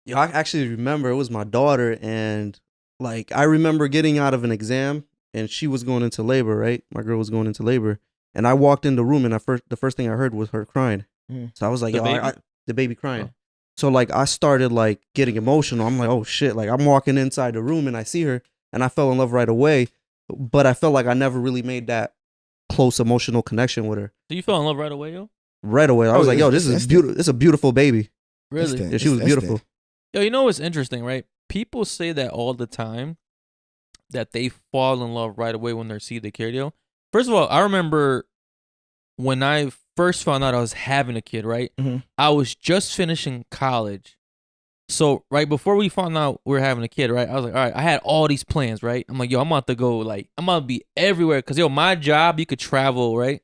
Yo, I actually remember it was my daughter, and like I remember getting out of an exam, and she was going into labor. Right, my girl was going into labor, and I walked in the room, and the first thing I heard was her crying. So I was like, The yo, baby? the baby crying. Oh. So like I started like getting emotional. I'm like, oh shit! Like I'm walking inside the room, and I see her, and I fell in love right away. But I felt like I never really made that close emotional connection with her So you fell in love right away, yo? right away. I Oh, was like, yo, this it's is instant. beautiful. This is a beautiful baby. Really? Instant. Yeah, she was It's beautiful. instant. Yo, you know what's interesting, right? People say that all the time, that they fall in love right away when they see the kid, yo. First of all, I remember when I first found out I was having a kid, right? Mhm. I was just finishing college. So, right before we found out we were having a kid, right? I was like, all right, I had all these plans, right? I'm like, yo, I'm about to go, like, I'm about to be everywhere. Because, yo, my job, you could travel, right?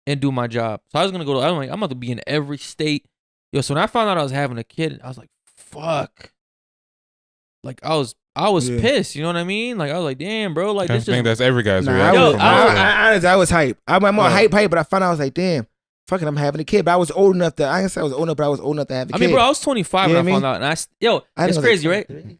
And do my job. So I was going to go I'm about to be in every state. Yo, so when I found out I was having a kid, I was like, fuck. Like, I was Yeah. pissed, you know what I mean? Like, I was like, damn, bro. Like, I this think just... that's every guy's Nah, reaction. Yo, I was, from I- that. honestly, I was hype. I'm more Yeah. hype, but I found out I was like, damn, fucking, I'm having a kid. But I was old enough to, I didn't say I was old enough, but I was old enough to have a I kid. mean, bro, I was 25 You know when I what I found out. And I it's was crazy, like, right?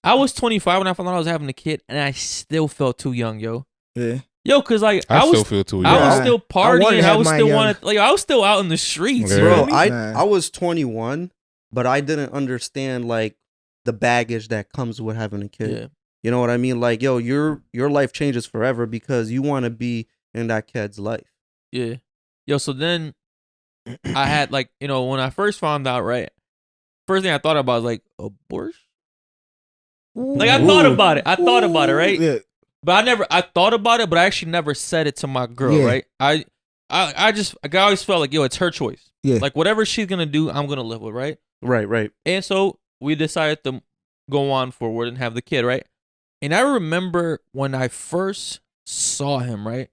I was 25 when I found out I was having a kid, and I still felt too young, yo. Yeah. Yo, because, like, I was still feel too I young. was Yeah. still I wanted partying. to I have was mine still young. wanted, like, I was still out in the streets. Yeah. You know Bro, what I mean? Nah. I was 21, but I didn't understand like the baggage that comes with having a kid. Yeah. You know what I mean? Like, yo, your life changes forever because you want to be in that kid's life. Yeah. Yo, so then I had, like, you know, when I first found out, right? First thing I thought about was, like, abortion? Like, I thought about it. I thought about it, right? Yeah. But I thought about it, but I actually never said it to my girl, Yeah. right? I always felt like, yo, it's her choice. Yeah. Like, whatever she's going to do, I'm going to live with, right? Right. And so we decided to go on forward and have the kid, right? And I remember when I first saw him, right?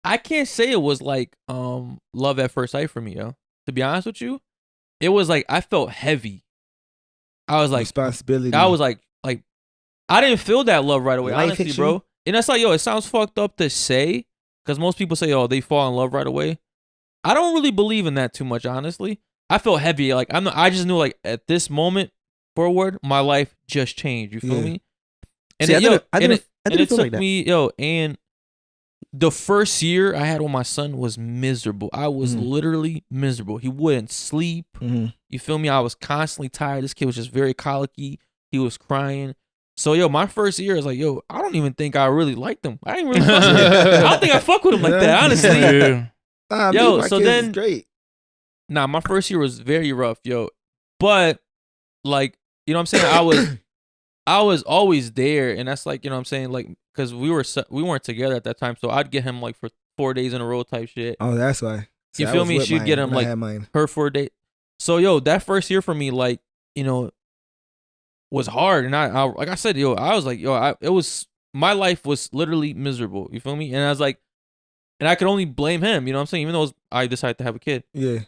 I can't say it was like love at first sight for me, yo. To be honest with you, it was like I felt heavy. I was like, Responsibility. I didn't feel that love right away, Life honestly, hit bro. you? And that's like, yo, it sounds fucked up to say, because most people say, oh, they fall in love right away. I don't really believe in that too much, honestly. I felt heavy. Like I just knew, like, at this moment forward, my life just changed. You feel Yeah. me? And See, it, I yo, didn't and it feel took like that. me, yo, and the first year I had with my son was miserable. I was literally miserable. He wouldn't sleep. Mhm. You feel me? I was constantly tired. This kid was just very colicky. He was crying. So, yo, my first year, I was like, yo, I don't even think I really liked him. I didn't really fuck with him. I don't think I fuck with him like that, honestly. Yeah. Nah, Yo, me, my so kids is then- great. Nah, my first year was very rough, yo. But, like, you know what I'm saying? I was always there, and that's like, you know what I'm saying? Like, because we weren't together at that time, so I'd get him, like, for 4 days in a row type shit. Oh, that's why. You I feel was me? with She'd mine get him, when I like, had mine. her for a date. So, yo, that first year for me, like, you know, was hard. And I like I said, yo, I was like, yo, my life was literally miserable. You feel me? And I was like, and I could only blame him, you know what I'm saying? Even though I decided to have a kid. Yeah.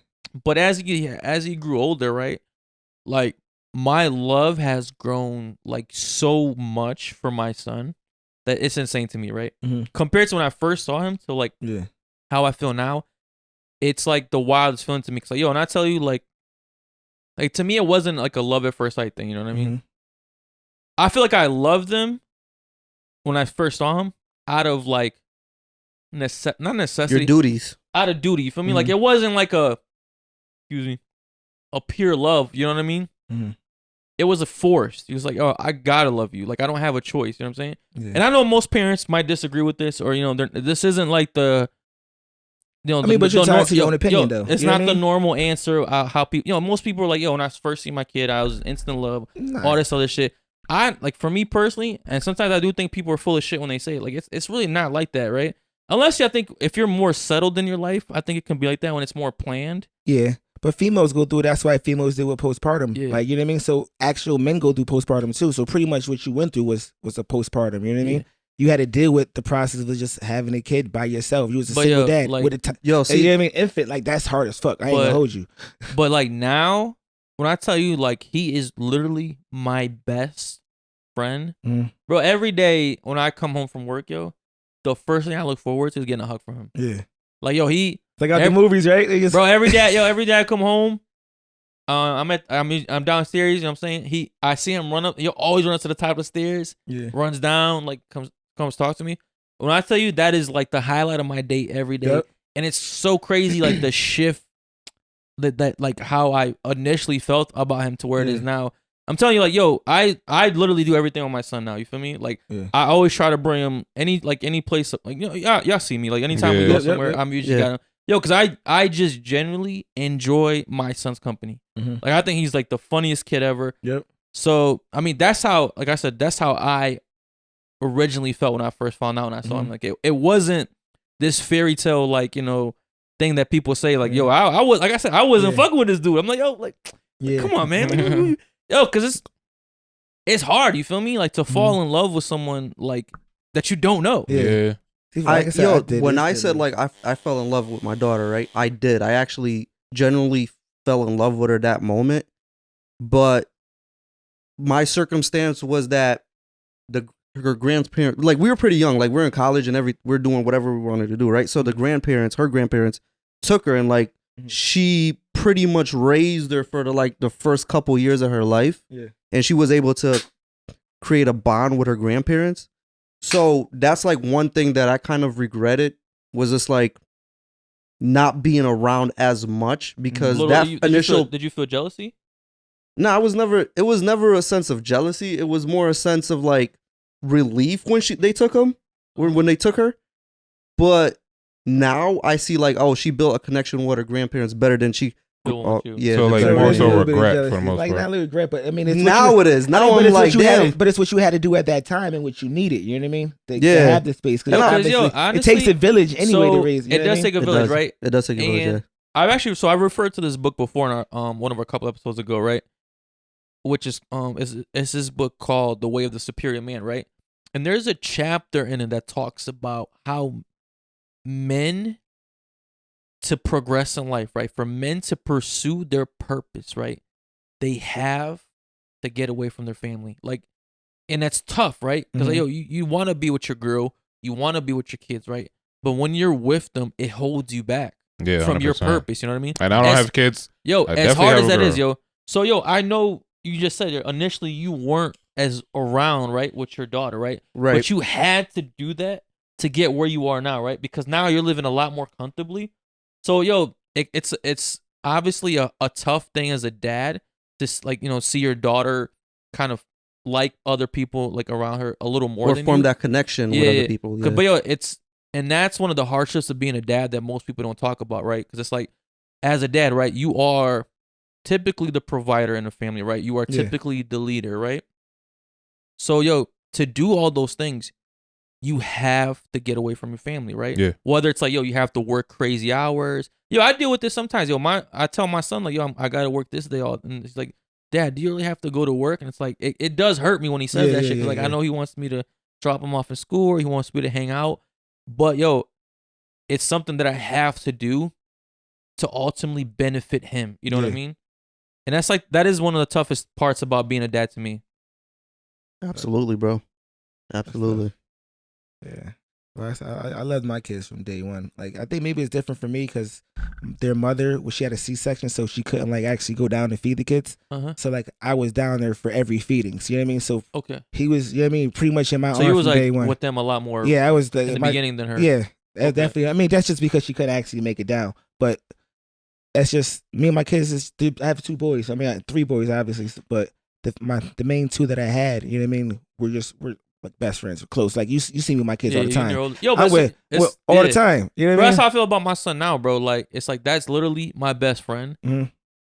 But as he grew older, right? Like, my love has grown, like, so much for my son that it's insane to me, right? Mhm. Compared to when I first saw him to, like, Yeah. how I feel now, it's like the wildest feeling to me. Cause, like, yo, and I tell you, like to me, it wasn't like a love at first sight thing. You know what I mean? Mhm. I feel like I loved them when I first saw him out of, like, not necessity, Your duties. out of duty. You feel me? Like, it wasn't like a pure love. You know what I mean? Mhm. it was a forced. He was like, oh, I gotta love you. Like I don't have a choice. You know what I'm saying? Yeah. And I know most parents might disagree with this, or this isn't like the. I mean, but you're entitled to your own opinion, though. It's You know not what I the mean? normal answer. How people, most people are like, yo, when I first see my kid, I was instant love, Nah. all this other shit. I like for me personally, and sometimes I do think people are full of shit when they say it. Like it's really not like that, right? Unless I think if you're more settled in your life, I think it can be like that when it's more planned. Yeah. But females go through it. That's why females deal with postpartum. Yeah. Like, you know what I mean? So actual men go through postpartum too. So pretty much what you went through was a postpartum. You know what I mean? You had to deal with the process of just having a kid by yourself. You was a single dad like, with a Yo, you see, know what I mean? Infant, like that's hard as fuck. I ain't gonna hold you. But like now, when I tell you, like he is literally my best friend, bro. Every day when I come home from work, yo, the first thing I look forward to is getting a hug from him. Yeah. Like yo, It's like out the movies, right? Bro, every day I come home. I'm downstairs. You know what I'm saying? I see him run up. He'll always run up to the top of the stairs. Yeah. Runs down, like comes talk to me. When I tell you that is like the highlight of my day every day, Yep. and it's so crazy, like the shift that like how I initially felt about him to where it is now. I'm telling you, like, yo, I literally do everything on my son now. You feel me? Like, I always try to bring him any place. Like, y'all see me. Like, anytime we go somewhere, I'm usually got him. Yo, because I just genuinely enjoy my son's company. Like, I think he's like the funniest kid ever. Yep. So, I mean, that's how, like I said, that's how I originally felt when I first found out and I saw him. Like, it wasn't this fairy tale, like, thing that people say, like, yo, I was, like I said, I wasn't fucking with this dude. I'm like, yo, like, come on, man. Yo, because it's hard, you feel me? Like, to fall in love with someone, like, that you don't know. Yeah. When I said, like, I fell in love with my daughter, right? I did. I actually genuinely fell in love with her that moment. But my circumstance was that her grandparents, like, we were pretty young. Like, we're in college and we're doing whatever we wanted to do, right? So her grandparents took her and, like, she pretty much raised her for the first couple years of her life. Yeah. And she was able to create a bond with her grandparents. So that's like one thing that I kind of regretted was just like not being around as much because Did you feel jealousy? No, it was never a sense of jealousy. It was more a sense of like relief when they took him, when they took her. But now I see like, oh, she built a connection with her grandparents better than she. Yeah. So like more so regret for the most like, part. not regret, but I mean, it's now it is. Now I'm like, damn. But it's what you had to do at that time and what you needed. You know what I mean? To have the space. Honestly, it takes a village anyway to raise. It does take a village, right? It does take a village. Yeah. I referred to this book before in our, one of our couple episodes ago, right? Which is this book called The Way of the Superior Man, right? And there's a chapter in it that talks about how men to progress in life, right? For men to pursue their purpose, right? They have to get away from their family. Like, and that's tough, right? Because like, yo, you want to be with your girl, you want to be with your kids, right? But when you're with them, it holds you back from 100%. Your purpose. You know what I mean? And I don't have kids. Yo, as hard as that is, yo. So, yo, I know you just said initially you weren't as around, right, with your daughter, right? Right. But you had to do that to get where you are now, right? Because now you're living a lot more comfortably. So, yo, it's obviously a tough thing as a dad to, like, see your daughter kind of like other people, like, around her a little more. Or than form you. that connection with other people. Yeah. But, yo, and that's one of the hardships of being a dad that most people don't talk about, right? Because it's like, as a dad, right, you are typically the provider in the family, right? You are typically the leader, right? So, yo, to do all those things, you have to get away from your family, right? Yeah. Whether it's like, yo, you have to work crazy hours. Yo, I deal with this sometimes. Yo, I tell my son, like, yo, I got to work this day all. And he's like, Dad, do you really have to go to work? And it's like, it does hurt me when he says that shit. Cause like, I know he wants me to drop him off in school or he wants me to hang out. But, yo, it's something that I have to do to ultimately benefit him. You know what I mean? And that is one of the toughest parts about being a dad to me. Absolutely, bro. Absolutely. Yeah. Well, I loved my kids from day one. Like, I think maybe it's different for me because their mother, she had a C-section, so she couldn't, like, actually go down and feed the kids. So, like, I was down there for every feeding. So, you know what I mean? So, he was, you know what I mean, pretty much in my arms from day one. So, you was, like, with them a lot more I was in the beginning than her. Yeah, definitely. I mean, that's just because she couldn't actually make it down. But that's just, me and my kids, I have 2 boys. I mean, I have 3 boys, obviously. But the main two that I had, you know what I mean, we're like best friends, we're close. Like you see me with my kids all the time. Yo, I'm with all the time. You know what bro, I mean? that's how I feel about my son now, bro. Like it's like that's literally my best friend. Mm-hmm.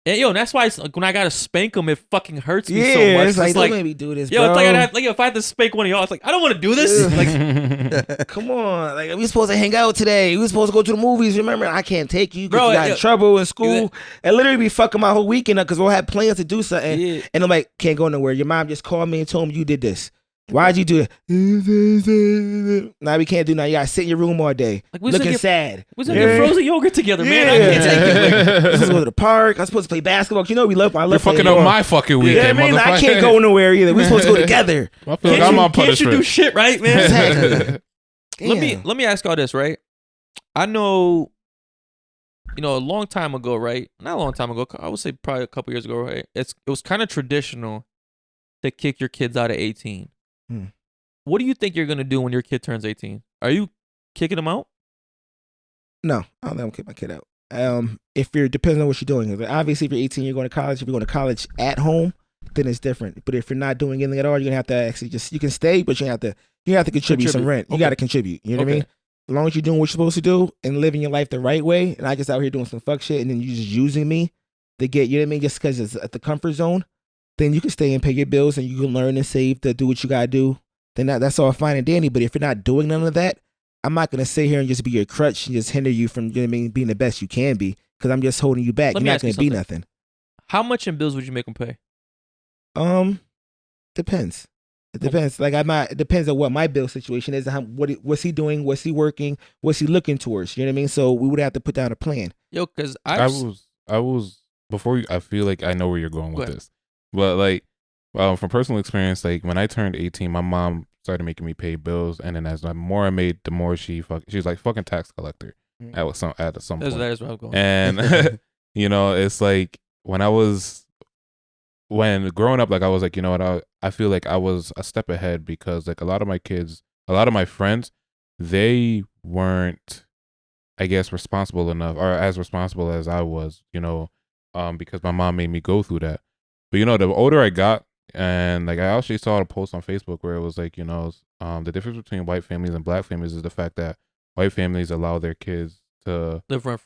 And yo, that's why it's, like, when I gotta spank him, it fucking hurts me so Yeah, much. it's like don't make me do this, yo, bro. it's like, if I had to spank one of y'all, it's like I don't want to do this. Like, come on, like we supposed to hang out today. We were supposed to go to the movies. Remember, I can't take you because Bro, you got in trouble in school. And literally be fucking my whole weekend up because we'll have plans to do something. Yeah. And I'm like, can't go nowhere. Your mom just called me and told me you did this. Why'd you do it? Now we can't do nothing. You gotta sit in your room all day, Like, looking sad. We was get frozen yogurt together, man. I can't take it. Like, we're supposed to go to the park. I'm supposed to play basketball. You know we love. I love You're fucking up my fucking weekend, I motherfucker. I can't go nowhere either. We're supposed to go together. I feel like I'm on Can't you punishment. do shit right, man? Exactly. Let me ask y'all this, right? I know, a long time ago, right? Not a long time ago. I would say probably a couple years ago, right? It was kind of traditional to kick your kids out at 18. What do you think you're gonna do when your kid turns 18? Are you kicking them out? No, I don't kick my kid out. If you're depends on what you're doing. Obviously, if you're 18, you're going to college. If you're going to college at home, then it's different. But if you're not doing anything at all, you're gonna have to actually you can stay, but you have to contribute some rent. You got to contribute. You know what I mean? As long as you're doing what you're supposed to do and living your life the right way, and I just out here doing some fuck shit, and then you just using me to get, you know what I mean, just because it's at the comfort zone, then you can stay and pay your bills, and you can learn and save to do what you gotta do. Then that's all fine and dandy. But if you're not doing none of that, I'm not gonna sit here and just be your crutch and just hinder you from, you know what I mean, being the best you can be, because I'm just holding you back. You're not gonna be nothing. How much in bills would you make them pay? Depends. It depends. Like it depends on what my bill situation is, and what's he doing, what's he working, what's he looking towards. You know what I mean? So we would have to put down a plan. Yo, because I was before I feel like I know where you're going with this, but like from personal experience, like when I turned 18, my mom started making me pay bills, and then as the more I made, the more she was like fucking tax collector at some point. That is where I'm going. And it's like when growing up, like I was like, you know what, I feel like I was a step ahead, because like a lot of my friends, they weren't, I guess, responsible enough, or as responsible as I was, because my mom made me go through that. But the older I got, and like I actually saw a post on Facebook where it was like, the difference between white families and black families is the fact that white families allow their kids to live rent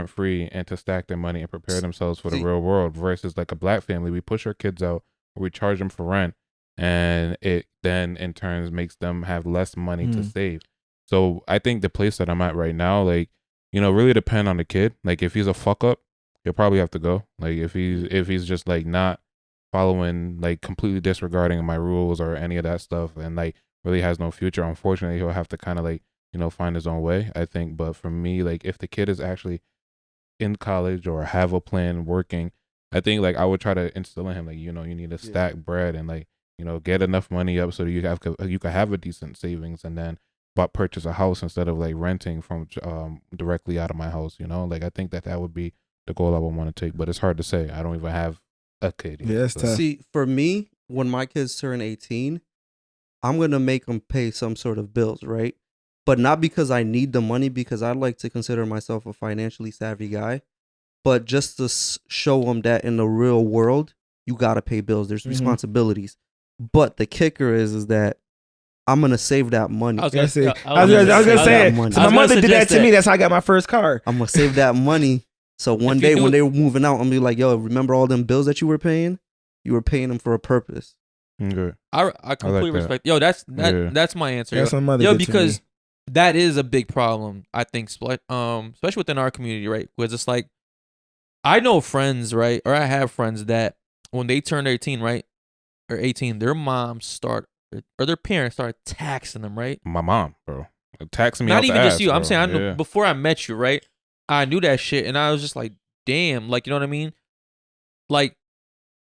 free and to stack their money and prepare themselves for the real world, versus like a black family, we push our kids out or we charge them for rent, and it then in turn makes them have less money to save. So I think the place that I'm at right now, like, really depend on the kid. Like if he's a fuck up, he'll probably have to go. Like if he's just like not following, like completely disregarding my rules or any of that stuff, and like really has no future, unfortunately he'll have to kind of like, find his own way, I think. But for me, like if the kid is actually in college or have a plan working, I think like I would try to instill in him, like, you need to stack bread and like, get enough money up so you can have a decent savings, and then purchase a house instead of like renting from directly out of my house. Like I think that would be the goal I would want to take, but it's hard to say. I don't even have a kid yet. Yeah, that's tough. See, for me, when my kids turn 18, I'm gonna make them pay some sort of bills, right? But not because I need the money, because I like to consider myself a financially savvy guy, but just to show them that in the real world, you got to pay bills. There's responsibilities. But the kicker is that I'm going to save that money. I was going to say it. So my mother did that to me. That's how I got my first car. I'm going to save that money. So one day when they were moving out, I'm going to be like, yo, remember all them bills that you were paying? You were paying them for a purpose. Okay. I completely respect. Yo, that's my answer. That's my mother did because that is a big problem, I think, especially within our community, right? Because it's like, I know friends, right? Or I have friends that when they turn 18, right? Or 18, their moms or their parents start taxing them, right? My mom, bro. Taxing me Not out even the just ass, you. bro. I'm saying, I know, before I met you, right? I knew that shit, and I was just like, damn, like, you know what I mean? Like,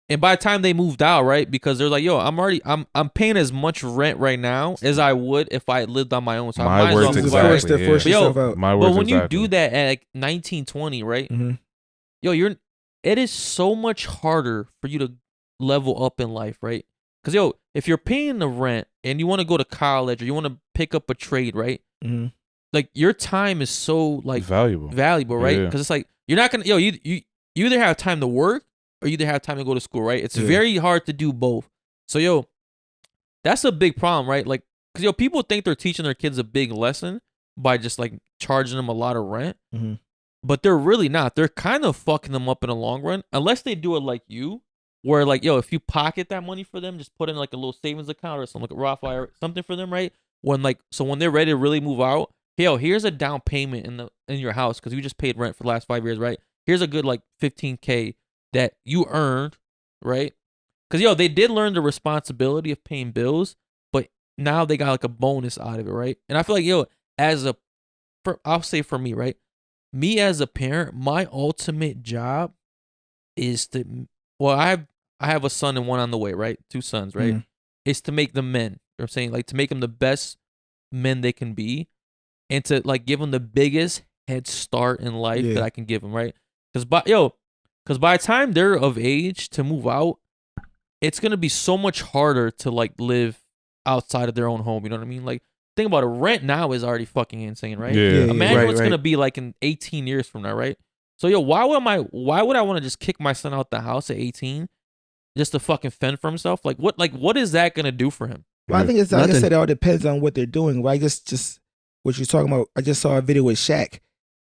and by the time they moved out, right? Because they're like, yo, I'm paying as much rent right now as I would if I lived on my own. So my I might words as well move exactly. out. But when you exactly. do that at like 19, 20, right? Mm-hmm. Yo, it is so much harder for you to level up in life, right? Because yo, if you're paying the rent and you want to go to college or you want to pick up a trade, right? Mm-hmm. Like your time is so like valuable, right? Because it's like you're not gonna you either have time to work or you either have time to go to school, right? It's Yeah. very hard to do both. So yo, that's a big problem, right? Like, cause yo, people think they're teaching their kids a big lesson by just like charging them a lot of rent, Mhm. but they're really not. They're kind of fucking them up in the long run, unless they do it like you, where like yo, if you pocket that money for them, just put in like a little savings account or something like a Roth IRA, something for them, right? When like so when they're ready to really move out, yo, here's a down payment in your house because you just paid rent for the last 5 years, right? Here's a good like $15K that you earned, right? Because yo, they did learn the responsibility of paying bills, but now they got like a bonus out of it, right? And I feel like yo, I'll say for me, right? Me as a parent, my ultimate job is to, well, I have a son and one on the way, right? 2 sons, right? Mhm. Is to make them men. You know what I'm saying? Like to make them the best men they can be and to like give them the biggest head start in life Yeah. that I can give them, right? Because by the time they're of age to move out, it's gonna be so much harder to like live outside of their own home. You know what I mean? Like think about it. Rent now is already fucking insane, right? Yeah. Imagine Right, what's right. gonna be like in 18 years from now, right? So yo, why would I want to just kick my son out the house at 18 just to fucking fend for himself? Like what is that gonna do for him? Well, I think it's like I Nothing. said, it all depends on what they're doing. Right? Just what you're talking about. I just saw a video with Shaq.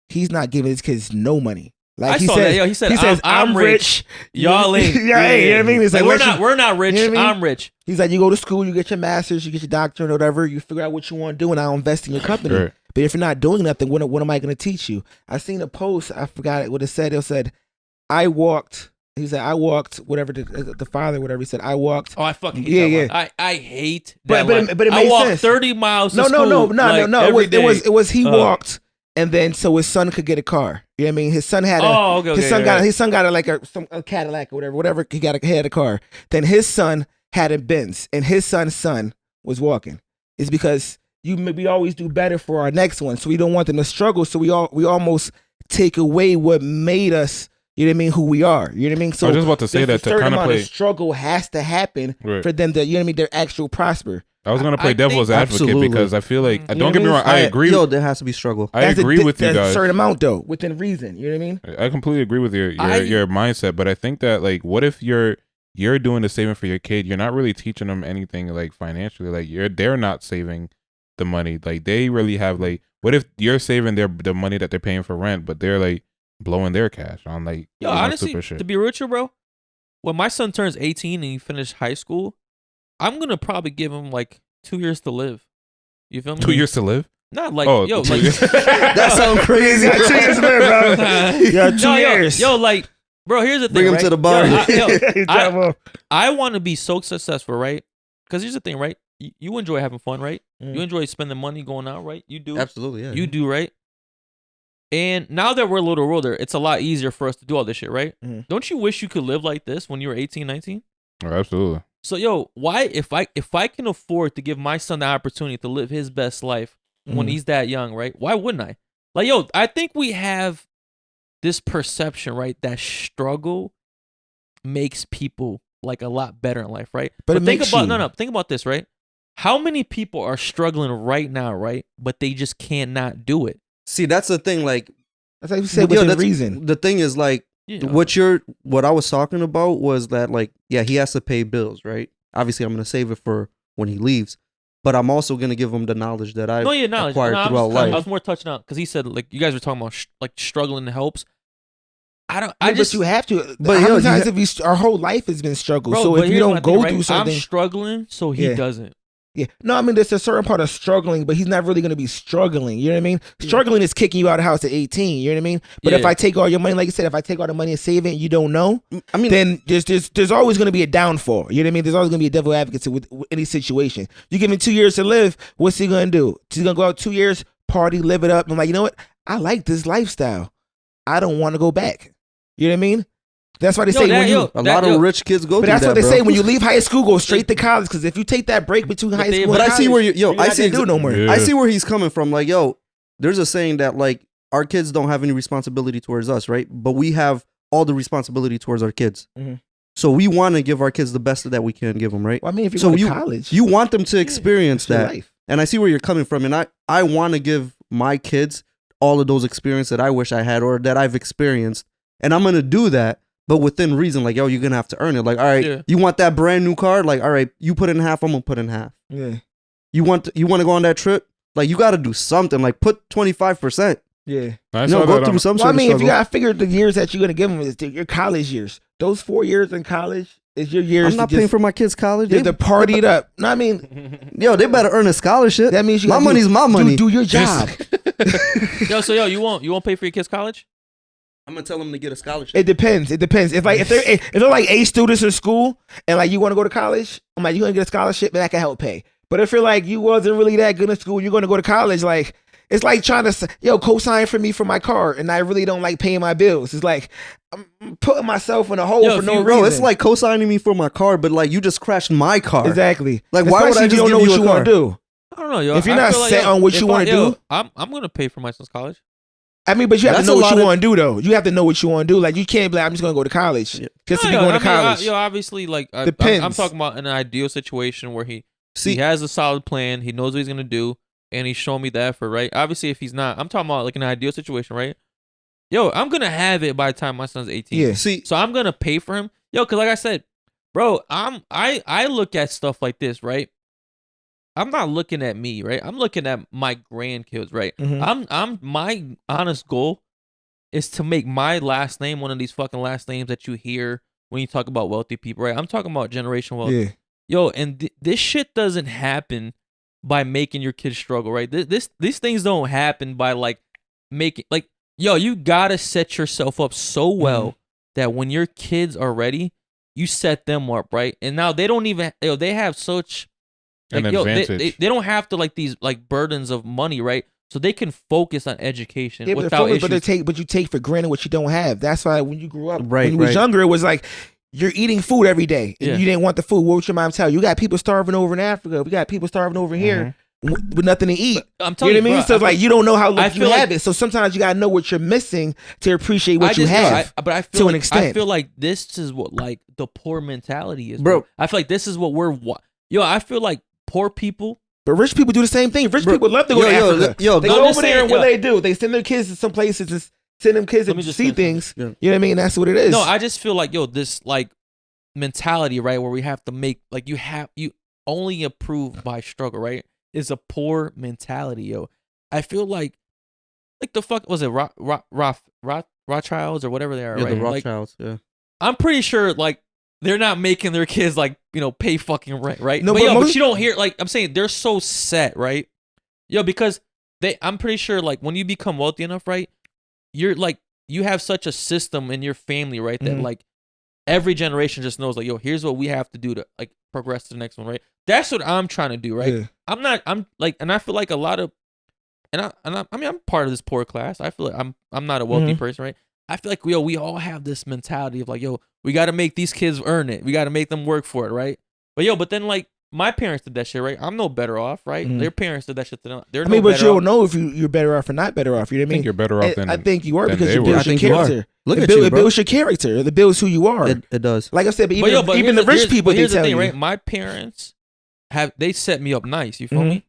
He's not giving his kids no money. Like I he saw says, that. Yo, he said, says, "I'm rich. Y'all ain't." Yeah, you know what I mean? It's Like, like, we're not rich. you know what I mean? I'm rich. He's like, you go to school, you get your master's, you get your doctorate, or whatever. You figure out what you want to do, and I'll invest in your company. Right. But if you're not doing nothing, what am I going to teach you? I seen a post. I forgot what it said. It said, I walked. He said, I walked. Whatever the father, whatever he said, I walked. Oh, I fucking hate Yeah, that yeah. one. I hate But- that but it- one. but it I made walked sense. 30 miles to No. school. Like, every day. It was he Oh. walked, and then so his son could get a car. You know what I mean? His son had a. Oh, okay. His son okay, got right. his son got a Cadillac or whatever he had a car. Then his son had a Benz, and his son's son was walking. It's because we always do better for our next one, so we don't want them to struggle. So we almost take away what made us. You know what I mean? Who we are. You know what I mean? So I was just about to say there's that a to certain kind of amount play. of struggle has to happen Right. for them to, you know what I mean, their actual prosper. I was gonna I play think- devil's advocate Absolutely. because I feel like You don't know get me what I wrong. mean? I agree. Yo, there has to be struggle. I agree with you There's a guys. certain amount though, within reason. You know what I mean? I completely agree with your mindset, but I think that like, what if you're doing the saving for your kid? You're not really teaching them anything like financially. Like they're not saving the money. Like they really have like, what if you're saving the money that they're paying for rent, but they're like blowing their cash on like Yo, on honestly, super shit. to be real with you, bro, when my son turns 18 and he finishes high school, I'm gonna probably give him like 2 years to live. You feel me? 2 years to live? Not like Oh, yo, 2 like years. That sounds crazy. 2 years later, bro. Yeah, 2 No, years. Yo, like, bro, here's the thing. Bring him right? to the bar. I want to be so successful, right? Because here's the thing, right? You enjoy having fun, right? Mm. You enjoy spending money going out, right? You do. Absolutely, yeah. You do, right? And now that we're a little older, it's a lot easier for us to do all this shit, right? Mhm. Don't you wish you could live like this when you were 18, 19? Oh, absolutely. So, yo, why if I can afford to give my son the opportunity to live his best life when Mhm. he's that young, right? Why wouldn't I? Like, yo, I think we have this perception, right, that struggle makes people like a lot better in life, right? But it think makes about you. think about this, right? How many people are struggling right now, right? But they just cannot do it. See, that's the thing. Like, That's like you said, yo, within that's- reason. the thing is, like, You know? what I was talking about was that, like, yeah, he has to pay bills, right? Obviously, I'm gonna save it for when he leaves, but I'm also gonna give him the knowledge that I've No, yeah, knowledge. acquired No, throughout I life. was more touching on because he said like you guys were talking about like struggling helps. Yeah, I just but you have to. But, How yo, many you times ha- have we? Our whole life has been struggle. bro, So but if you here's don't my go thing, right? through something, I'm struggling, so he Yeah. doesn't. yeah. No, I mean there's a certain part of struggling, but he's not really going to be struggling. You know what I mean? Yeah. Struggling is kicking you out of the house at 18. You know what I mean? But if Yeah. I take all your money, like you said, if I take all the money and save it, and you don't know, I mean, then there's always going to be a downfall. You know what I mean? There's always going to be a devil advocate with any situation. You give him 2 years to live, what's he going to do? He's going to go out 2 years, party, live it up. I'm like, you know what? I like this lifestyle. I don't want to go back. You know what I mean? That's why they say when you. a lot of rich kids go But through that's that, what they bro. say when you leave high school, go straight to college. Because if you take that break between high they- school, But and I see where college, you, yo, you're I not see, gonna do no more. Yeah. I see where he's coming from. Like, yo, there's a saying that like our kids don't have any responsibility towards us, right? But we have all the responsibility towards our kids. Mhm. So we want to give our kids the best that we can give them, right? Well, I mean, if you So go to you- college, You want them to experience it's your that. life. And I see where you're coming from. And I want to give my kids all of those experiences that I wish I had or that I've experienced. And I'm going to do that. but within reason. Like, yo, you're gonna have to earn it. Like, all right, Yeah. you want that brand new car? Like, all right, you put in half, I'm gonna put in half. Yeah. You want to go on that trip? Like, you got to do something. Like, put 25%. Yeah. I saw Go that through on, some Well, I sort mean, of if you struggle. gotta figure the years that you're gonna give them is your college years. Those 4 years in college is your years. I'm not to paying just, for my kids' college. to party it up. No, I mean, Yo, they better earn a scholarship. that means you my gotta money's my money. Do your job. Yo, you won't pay for your kids' college? I'm gonna tell them to get a scholarship. It depends. If they're like A students in school and like you want to go to college, I'm like, you gonna get a scholarship and I can help pay. But if you're like you wasn't really that good in school, you're gonna go to college, like it's like trying to co-sign for me for my car and I really don't like paying my bills. It's like I'm putting myself in a hole for no reason. Bro, it's like co-signing me for my car, but like you just crashed my car. Exactly. Like, why would I Especially if just you don't know give what you you a want to do. I don't know, yo. If you're I not feel like, set yo, on what if you wanna do. I'm gonna pay for my son's college. I mean, but you have That's to know a what lot you of- want to do, though. You have to know what you want to do. Like, you can't be like, I'm just going to go to college. Yeah. Just to No, be yo, going I to mean, college. yo, obviously, like, I'm Depends. talking about an ideal situation where he See, has a solid plan, he knows what he's gonna do, and he's showing me the effort, right? Obviously, if he's not, I'm talking about like an ideal situation, right? Yo, I'm gonna have it by the time my son's 18. Yeah. see, So I'm gonna pay for him. Yo, cause like I said, bro, I look at stuff like this, right? I'm not looking at me, right? I'm looking at my grandkids, right? Mhm. I'm my honest goal is to make my last name one of these fucking last names that you hear when you talk about wealthy people, right? I'm talking about generational wealth. Yeah. Yo, and this shit doesn't happen by making your kids struggle, right? These things don't happen by like making like yo, you gotta set yourself up so well that when your kids are ready, you set them up, right? And now they don't even they have such an like, yo, advantage. they don't have to like these like burdens of money, right? So they can focus on education Yeah, but, without issues. but you take for granted what you don't have. That's why when you grew up, Right, when you was right. younger, it was like you're eating food every day and Yeah. you didn't want the food. What would your mom tell you? You got people starving over in Africa. We got people starving over here with nothing to eat. I'm You telling know you, what I mean? bro, So it's like you don't know how I lucky you feel have like- it. So sometimes you gotta know what you're missing to appreciate what you have. but I feel to like, an extent. I feel like this is what like the poor mentality is, Bro. I feel like this is what yo. I feel like poor people. But rich people do the same thing. Rich Bro, people love to go to yo, Africa. yo, They go go just over there saying, and what yo. they do, they send their kids to some places to send them kids Let me to just see say things. Yeah. You know what I mean? That's what it is. No, I just feel like yo, this like mentality, right, where we have to make like you only approve by struggle, right? Is a poor mentality, yo. I feel like the fuck was it Rothschilds or whatever they are, yeah, right? the Like, Rothschilds. Yeah. I'm pretty sure like they're not making their kids like pay fucking rent, right? No, but but yo, most- but you don't hear like I'm saying they're so set, right? Yo, because I'm pretty sure like when you become wealthy enough, right? You're like you have such a system in your family, right? That Mhm. like every generation just knows like yo, here's what we have to do to like progress to the next one, right? That's what I'm trying to do, right? Yeah. I'm like, and I feel like a lot of, I mean, I'm part of this poor class. I feel like I'm not a wealthy Mhm. person, right? I feel like we all have this mentality of like, yo, we got to make these kids earn it. We got to make them work for it, right? But then like my parents did that shit, right? I'm no better off, right? Mhm. Their parents did that shit to them. They're I mean, no but better you off. don't know if you're better off or not better off. You know what I I mean? think you're better off than I think you are than because they you were. build I your think you are. character. Look it at build- you, it bro. builds your character. It builds who you are. It does. Like I said, but But even, yo, even the rich people, here's they the tell thing, you. right? My parents they set me up nice. You feel Mhm. me?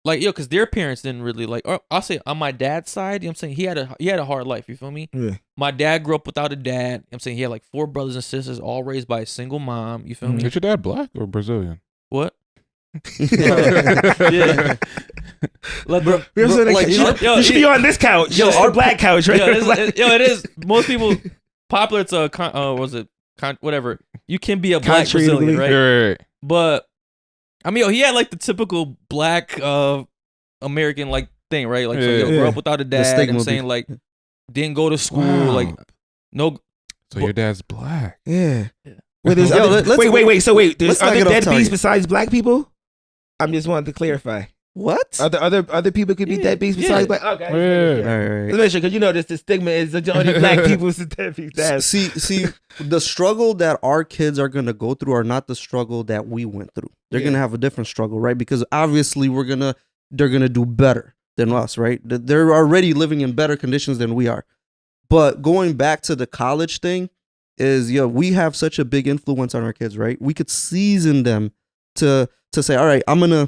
Like yo, because their parents didn't really like. Or I'll say on my dad's side, you know what I'm saying he had a hard life. You feel me? Yeah. My dad grew up without a dad. You know what I'm saying he had like 4 brothers and sisters, all raised by a single mom. You feel me? Is your dad black or Brazilian? What? Yeah. Let bro, You know what I'm saying? like, you should be on this couch. yo, Our black couch, right? it is. Most people popular. It's whatever. You can be a black Country, Brazilian, Italy. right? Right. But I mean, yo, he had like the typical black American like thing, right? Like so, Yeah. yo, grew Yeah. up without a dad. You know what I'm stigma saying be- like didn't go to school, Wow. like no. So your dad's black. Yeah. Yeah. Wait, there's Yo, other, let's- wait. So wait, there's let's not other get off deadbeats target. besides black people? I'm just wanting to clarify. What? Other people could be Yeah, deadbeats yeah. besides black. Okay. Yeah. All right. Let's make sure, because you know this. The stigma is the only black people is deadbeats. That's See, the struggle that our kids are gonna go through are not the struggle that we went through. They're Yeah. gonna have a different struggle, right? Because obviously they're gonna do better than us, right? They're already living in better conditions than we are. But going back to the college thing is, we have such a big influence on our kids, right? We could season them to say, all right, I'm gonna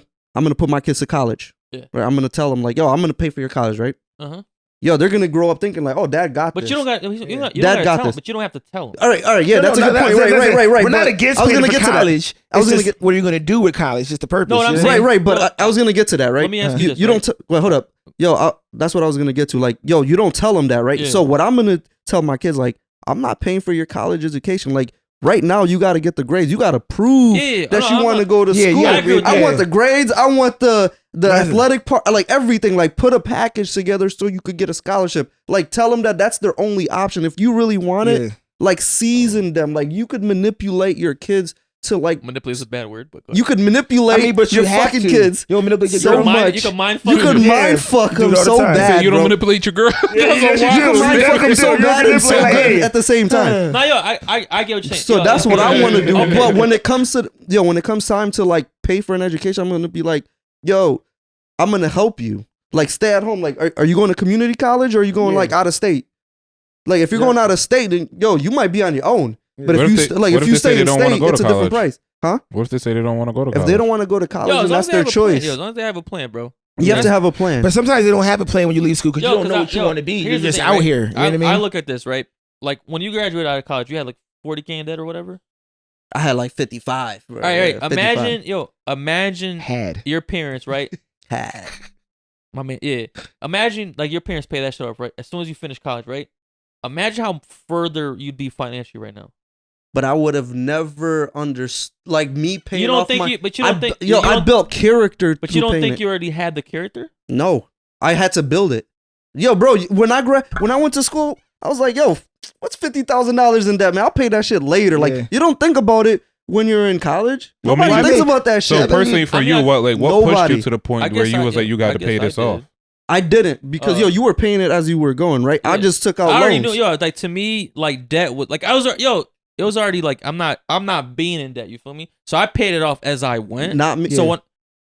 put my kids to college. Yeah. Right? I'm gonna tell them like, yo, I'm gonna pay for your college, right? Uh huh. yo, they're gonna grow up thinking like, oh, dad got But this. you don't got. You don't Dad gotta got tell this. him, but you don't have to tell him. All right, yeah, that's a good point. Right. We're But not against I was paying gonna for get to that. college. I was It's gonna just what are you gonna do with college? Just the purpose. No, what I'm you know? saying- Right, but No. I was gonna get to that, right? Let me ask you this, You right? don't. Well, hold up, yo. That's what I was gonna get to. Like, yo, you don't tell them that, right? Yeah. So what I'm gonna tell my kids, like, I'm not paying for your college education. Like, right now, you got to get the grades. You got to prove Yeah, that no, you I'm want to not- go to Yeah, school. yeah, I agree with I that. want the grades. I want the Listen. athletic part, like everything. Like, put a package together so you could get a scholarship. Like, tell them that that's their only option. If you really want it, Yeah. like, season them. Like, you could manipulate your kids to like. Manipulate is a bad word, but go You could manipulate I mean, but your you have fucking to. kids. You don't manipulate your so girl. much. You can mind fuck You could them. mind fuck Do them it all the so time. bad, you don't bro. manipulate your girl. Yes, You can mind fuck them so bad and so Like, good hey. at the same time. No, yo, I get what you're saying. So Yo, that's what I want to do. okay. But when it comes to when it comes time to like pay for an education, I'm gonna be like, yo, I'm gonna help you. Like, stay at home. Like, are you going to community college or are you going Yeah. like out of state? Like, if you're going out of state, then yo, you might be on your own. But What if you if they- like, what if if you they say stay they in don't wanna state, go to it's a different college? price, huh? What if they say they don't want to go to college? If they don't want to go to college, Yo, as then long that's as they their have a plan. choice. Yo, as long as they have a plan, bro. You have to have a plan. But sometimes they don't have a plan when you leave school because you Yo, don't know 'cause what you yo, want to be. You're here's the just thing, out right? here. You know what I mean? I look at this, right? Like when you graduated out of college, you had like 40K in debt or whatever. I had like 55. All right. Imagine Had. your parents, right? Had. My man, yeah. Imagine like your parents pay that shit off, right? As soon as you finish college, right? Imagine how further you'd be financially right now. But I would have never understood, like me paying You don't off think my. you, but you don't think, yo, you I don't- built character. but you through don't think payment. you already had the character? No, I had to build it. Yo, bro, when I went to school, I was like, yo, what's $50,000 in debt, man? I'll pay that shit later. Like, Yeah. you don't think about it when you're in college. Well, Nobody maybe- thinks about that So shit. personally, for I mean, you, I- what pushed nobody. you to the I point where guess you I- was like, you got I to guess pay I this did. off? I didn't because yo, you were paying it as you were going, right? I Yeah. just took out I already loans. knew, yo, like to me, like debt was like it was already like I'm not being in debt. You feel me? So I paid it off as I went. Not me. So when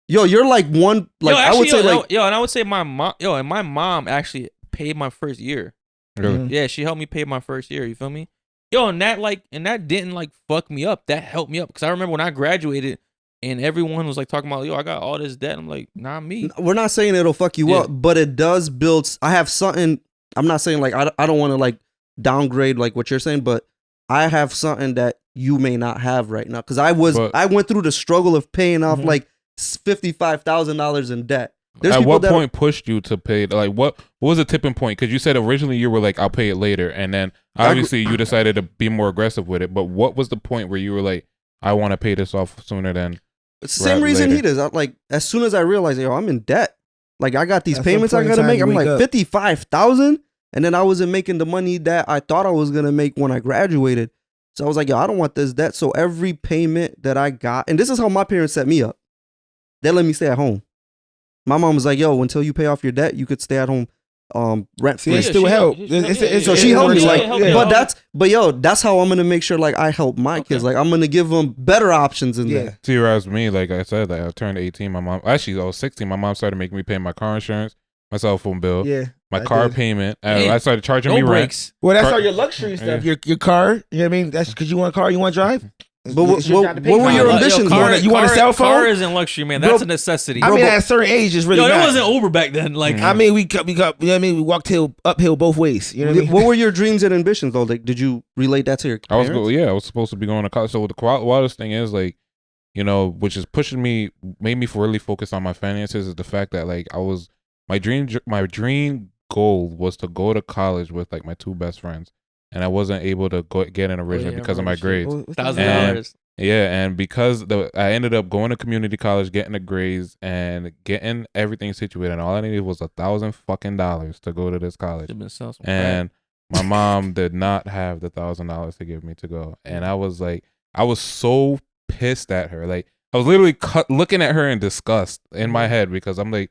Yo, you're like one. Like, I would say like and I would say my mom, and my mom actually paid my first year. Really? Mhm. Yeah, she helped me pay my first year. You feel me? Yo, and that didn't like fuck me up. That helped me up because I remember when I graduated and everyone was like talking about, yo, I got all this debt. I'm like, not me. we're not saying it'll fuck you Yeah. up, but it does build. I have something. I'm not saying like I don't want to like downgrade like what you're saying, but I have something that you may not have right now because I went through the struggle of paying off Mm-hmm. like $55,000 in debt. There's At people what that point pushed you to pay? Like, what was the tipping point? Because you said originally you were like, I'll pay it later, and then obviously you decided to be more aggressive with it. But what was the point where you were like, I want to pay this off sooner than? it's the same right reason later. he does. Like as soon as I realized, yo, I'm in debt. Like I got these At some payments I point in gotta time, make. you I'm wake like up. 55,000, and then I wasn't making the money that I thought I was gonna make when I graduated. So I was like, yo, I don't want this debt. So every payment that I got, and this is how my parents set me up. They let me stay at home. My mom was like, yo, until you pay off your debt, you could stay at home, rent See, free. it still help. So she helped me, Yeah, like, help me but out. that's how I'm gonna make sure, like, I help my Okay. kids. Like, I'm gonna give them better options in Yeah. there. See, whereas me, like I said, like I turned 18. My mom, actually, I was 16. My mom started making me pay my car insurance, my cell phone bill, Yeah. my I car did. payment. Hey, I started charging No me rent. breaks. Well, that's Car- all your luxury stuff. Yeah. Your car. You know what I mean? That's because you want a car. You want to drive. But what were your ambitions? You want a cell phone? Car isn't luxury, man. That's Bro, a necessity. I Bro, mean, but- at a certain age, it's really yo, that not. wasn't Uber back then. Like, Mhm. I mean, we got, you know what I mean? We walked uphill both ways. You know what I mean? What were your dreams and ambitions though? Like, did you relate that to your I was parents? I was supposed to be going to college. So the wildest thing is like, you know, which is pushing me, made me really focus on my finances is the fact that like my dream goal was to go to college with like my two best friends, and I wasn't able to get in originally yeah, because of my right, shit. grades. What's that? $1,000. Yeah, and because I ended up going to community college, getting the grades, and getting everything situated, and all I needed was $1,000 to go to this college. Should've been selling some And my mom did not have the $1,000 to give me to go, and I was like, I was so pissed at her. Like I was literally looking at her in disgust in my head because I'm like,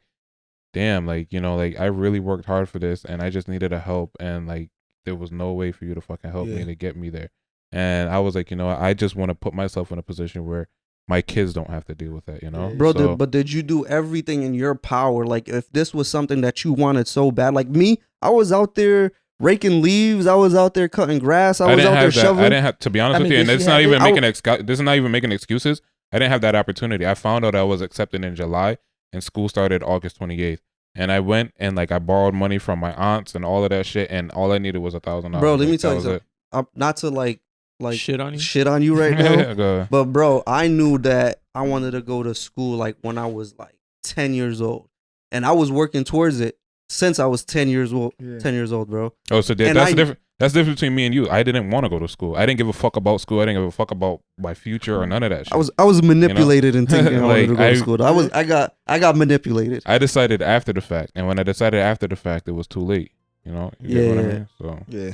damn, like you know, like I really worked hard for this, and I just needed a help, and like there was no way for you to fucking help me to get me there. And I was like, you know, I just want to put myself in a position where my kids don't have to deal with that, you know? Bro, So- but did you do everything in your power? Like, if this was something that you wanted so bad, like me, I was out there raking leaves. I was out there cutting grass. I was didn't out there have that. shoveling. I didn't have to be honest I with mean, you, and did it's she not have even it? making this is not even making excuses. I didn't have that opportunity. I found out I was accepted in July, and school started August 28th. And I went and like I borrowed money from my aunts and all of that shit, and all I needed was $1,000. Bro, let me Like, tell that you was something. it. Not to like Shit on you? shit on you right now. Go ahead. But bro, I knew that I wanted to go to school like when I was like 10 years old, and I was working towards it since I was 10 years old. Yeah. 10 years old, bro. Oh, so that's the difference. That's the difference between me and you. I didn't want to go to school. I didn't give a fuck about school. I didn't give a fuck about my future or none of that shit. I was manipulated into thinking I wanted to Like, go to school. I got manipulated. I decided after the fact, and when I decided after the fact, it was too late. You know? You get what I mean? So Yeah.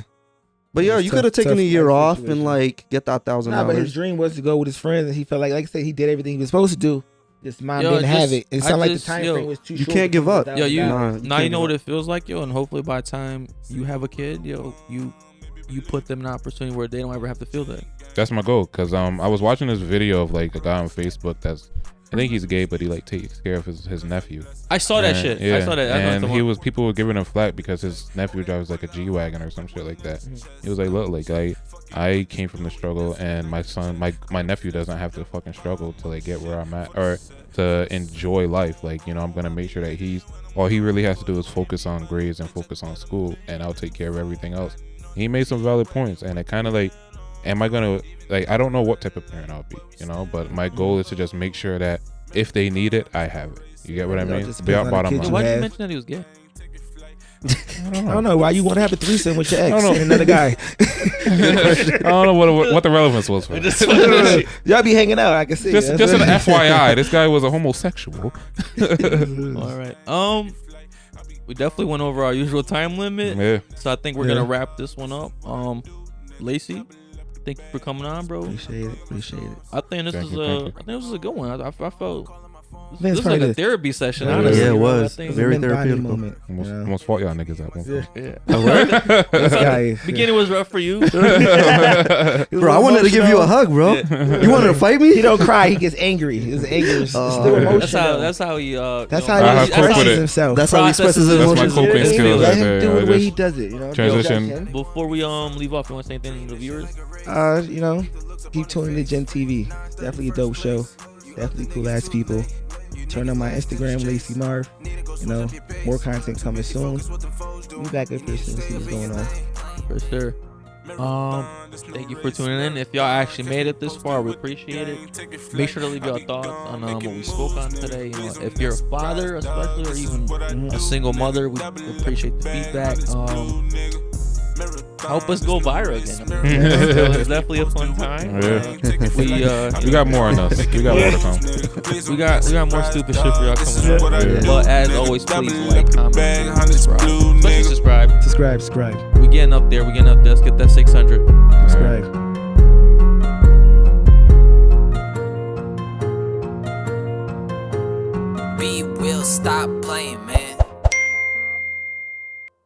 But yeah, It's you tough- could have taken tough a year life off situation. and like get that $1,000. Nah, but his dream was to go with his friends, and he felt like I said, he did everything he was supposed to do. Just mom Yo, didn't have just- it. It I sounded like the just- time yo, frame was too you short. can't give up. Yo, you Nah, now can't you know give what up. it feels like, yo, and hopefully by the time you have a kid, yo, you put them in an opportunity where they don't ever have to feel that. that's my goal. Cause I was watching this video of like a guy on Facebook that's, I think he's gay, but he like takes care of his nephew. I saw that And- shit. Yeah. I saw that. I know And it's the one. people were giving him flack because his nephew drives like a G-Wagon or some shit like that. He was like, look, like I came from the struggle, and my son, my nephew doesn't have to fucking struggle to like get where I'm at or to enjoy life. Like, you know, I'm gonna make sure that all he really has to do is focus on grades and focus on school, and I'll take care of everything else. He made some valid points, and it kind of like, am I gonna like? I don't know what type of parent I'll be, you know, but my goal is to just make sure that if they need it, I have it. You get what I You know, mean? just Be out depends on the bottom kid Yo, you why line. did you have. mention that he was gay? I don't know why you want to have a threesome with your ex I don't know. and another guy. I don't know what the relevance was for it. Y'all be hanging out. I can see. Just an That's what- FYI, this guy was a homosexual. All right. We definitely went over our usual time limit, Yeah. so I think we're gonna wrap this one up. Lacey, thank you for coming on, bro. Appreciate it. I think this Thank is you, thank you. I think this was a good one. I felt it's this is like probably a the- therapy session. Yeah, Honestly, yeah, it bro. was. I think, Very It's a men-bonding therapeutical. moment. you know? Almost fought y'all niggas at one point. yeah. This guy is. Beginning was rough for you. Bro, I wanted to give you a hug, bro. You wanted to fight me? He don't cry. He gets angry. His anger is still yeah. emotional. That's how he. That's you how know, he I expresses cope with it. himself. That's how he expresses his That's my emotions. coping Yeah, skills Let right him there. do I it the way just- he does it. You know. Transition. Before we leave off, you want to say anything to the viewers? You know, keep tuning to GinTV. Definitely a dope show. Definitely cool ass people. Turn on my Instagram, LaceyMarv. You know, more content coming soon. Be back up here soon to see what's going on. For sure. Thank you for tuning in. If y'all actually made it this far, we appreciate it. Make sure to leave your thoughts on what we spoke on today. You know, if you're a father, especially, or even a single mother, we appreciate the feedback. Help us go viral again. I mean, it's definitely a fun time. Yeah. We got more on us. We got more to come. We got more stupid shit for y'all coming up. Yeah. But as always, please like, comment, and subscribe. Especially subscribe. Subscribe. We getting up there. Let's get that 600. Subscribe. We will stop playing, man.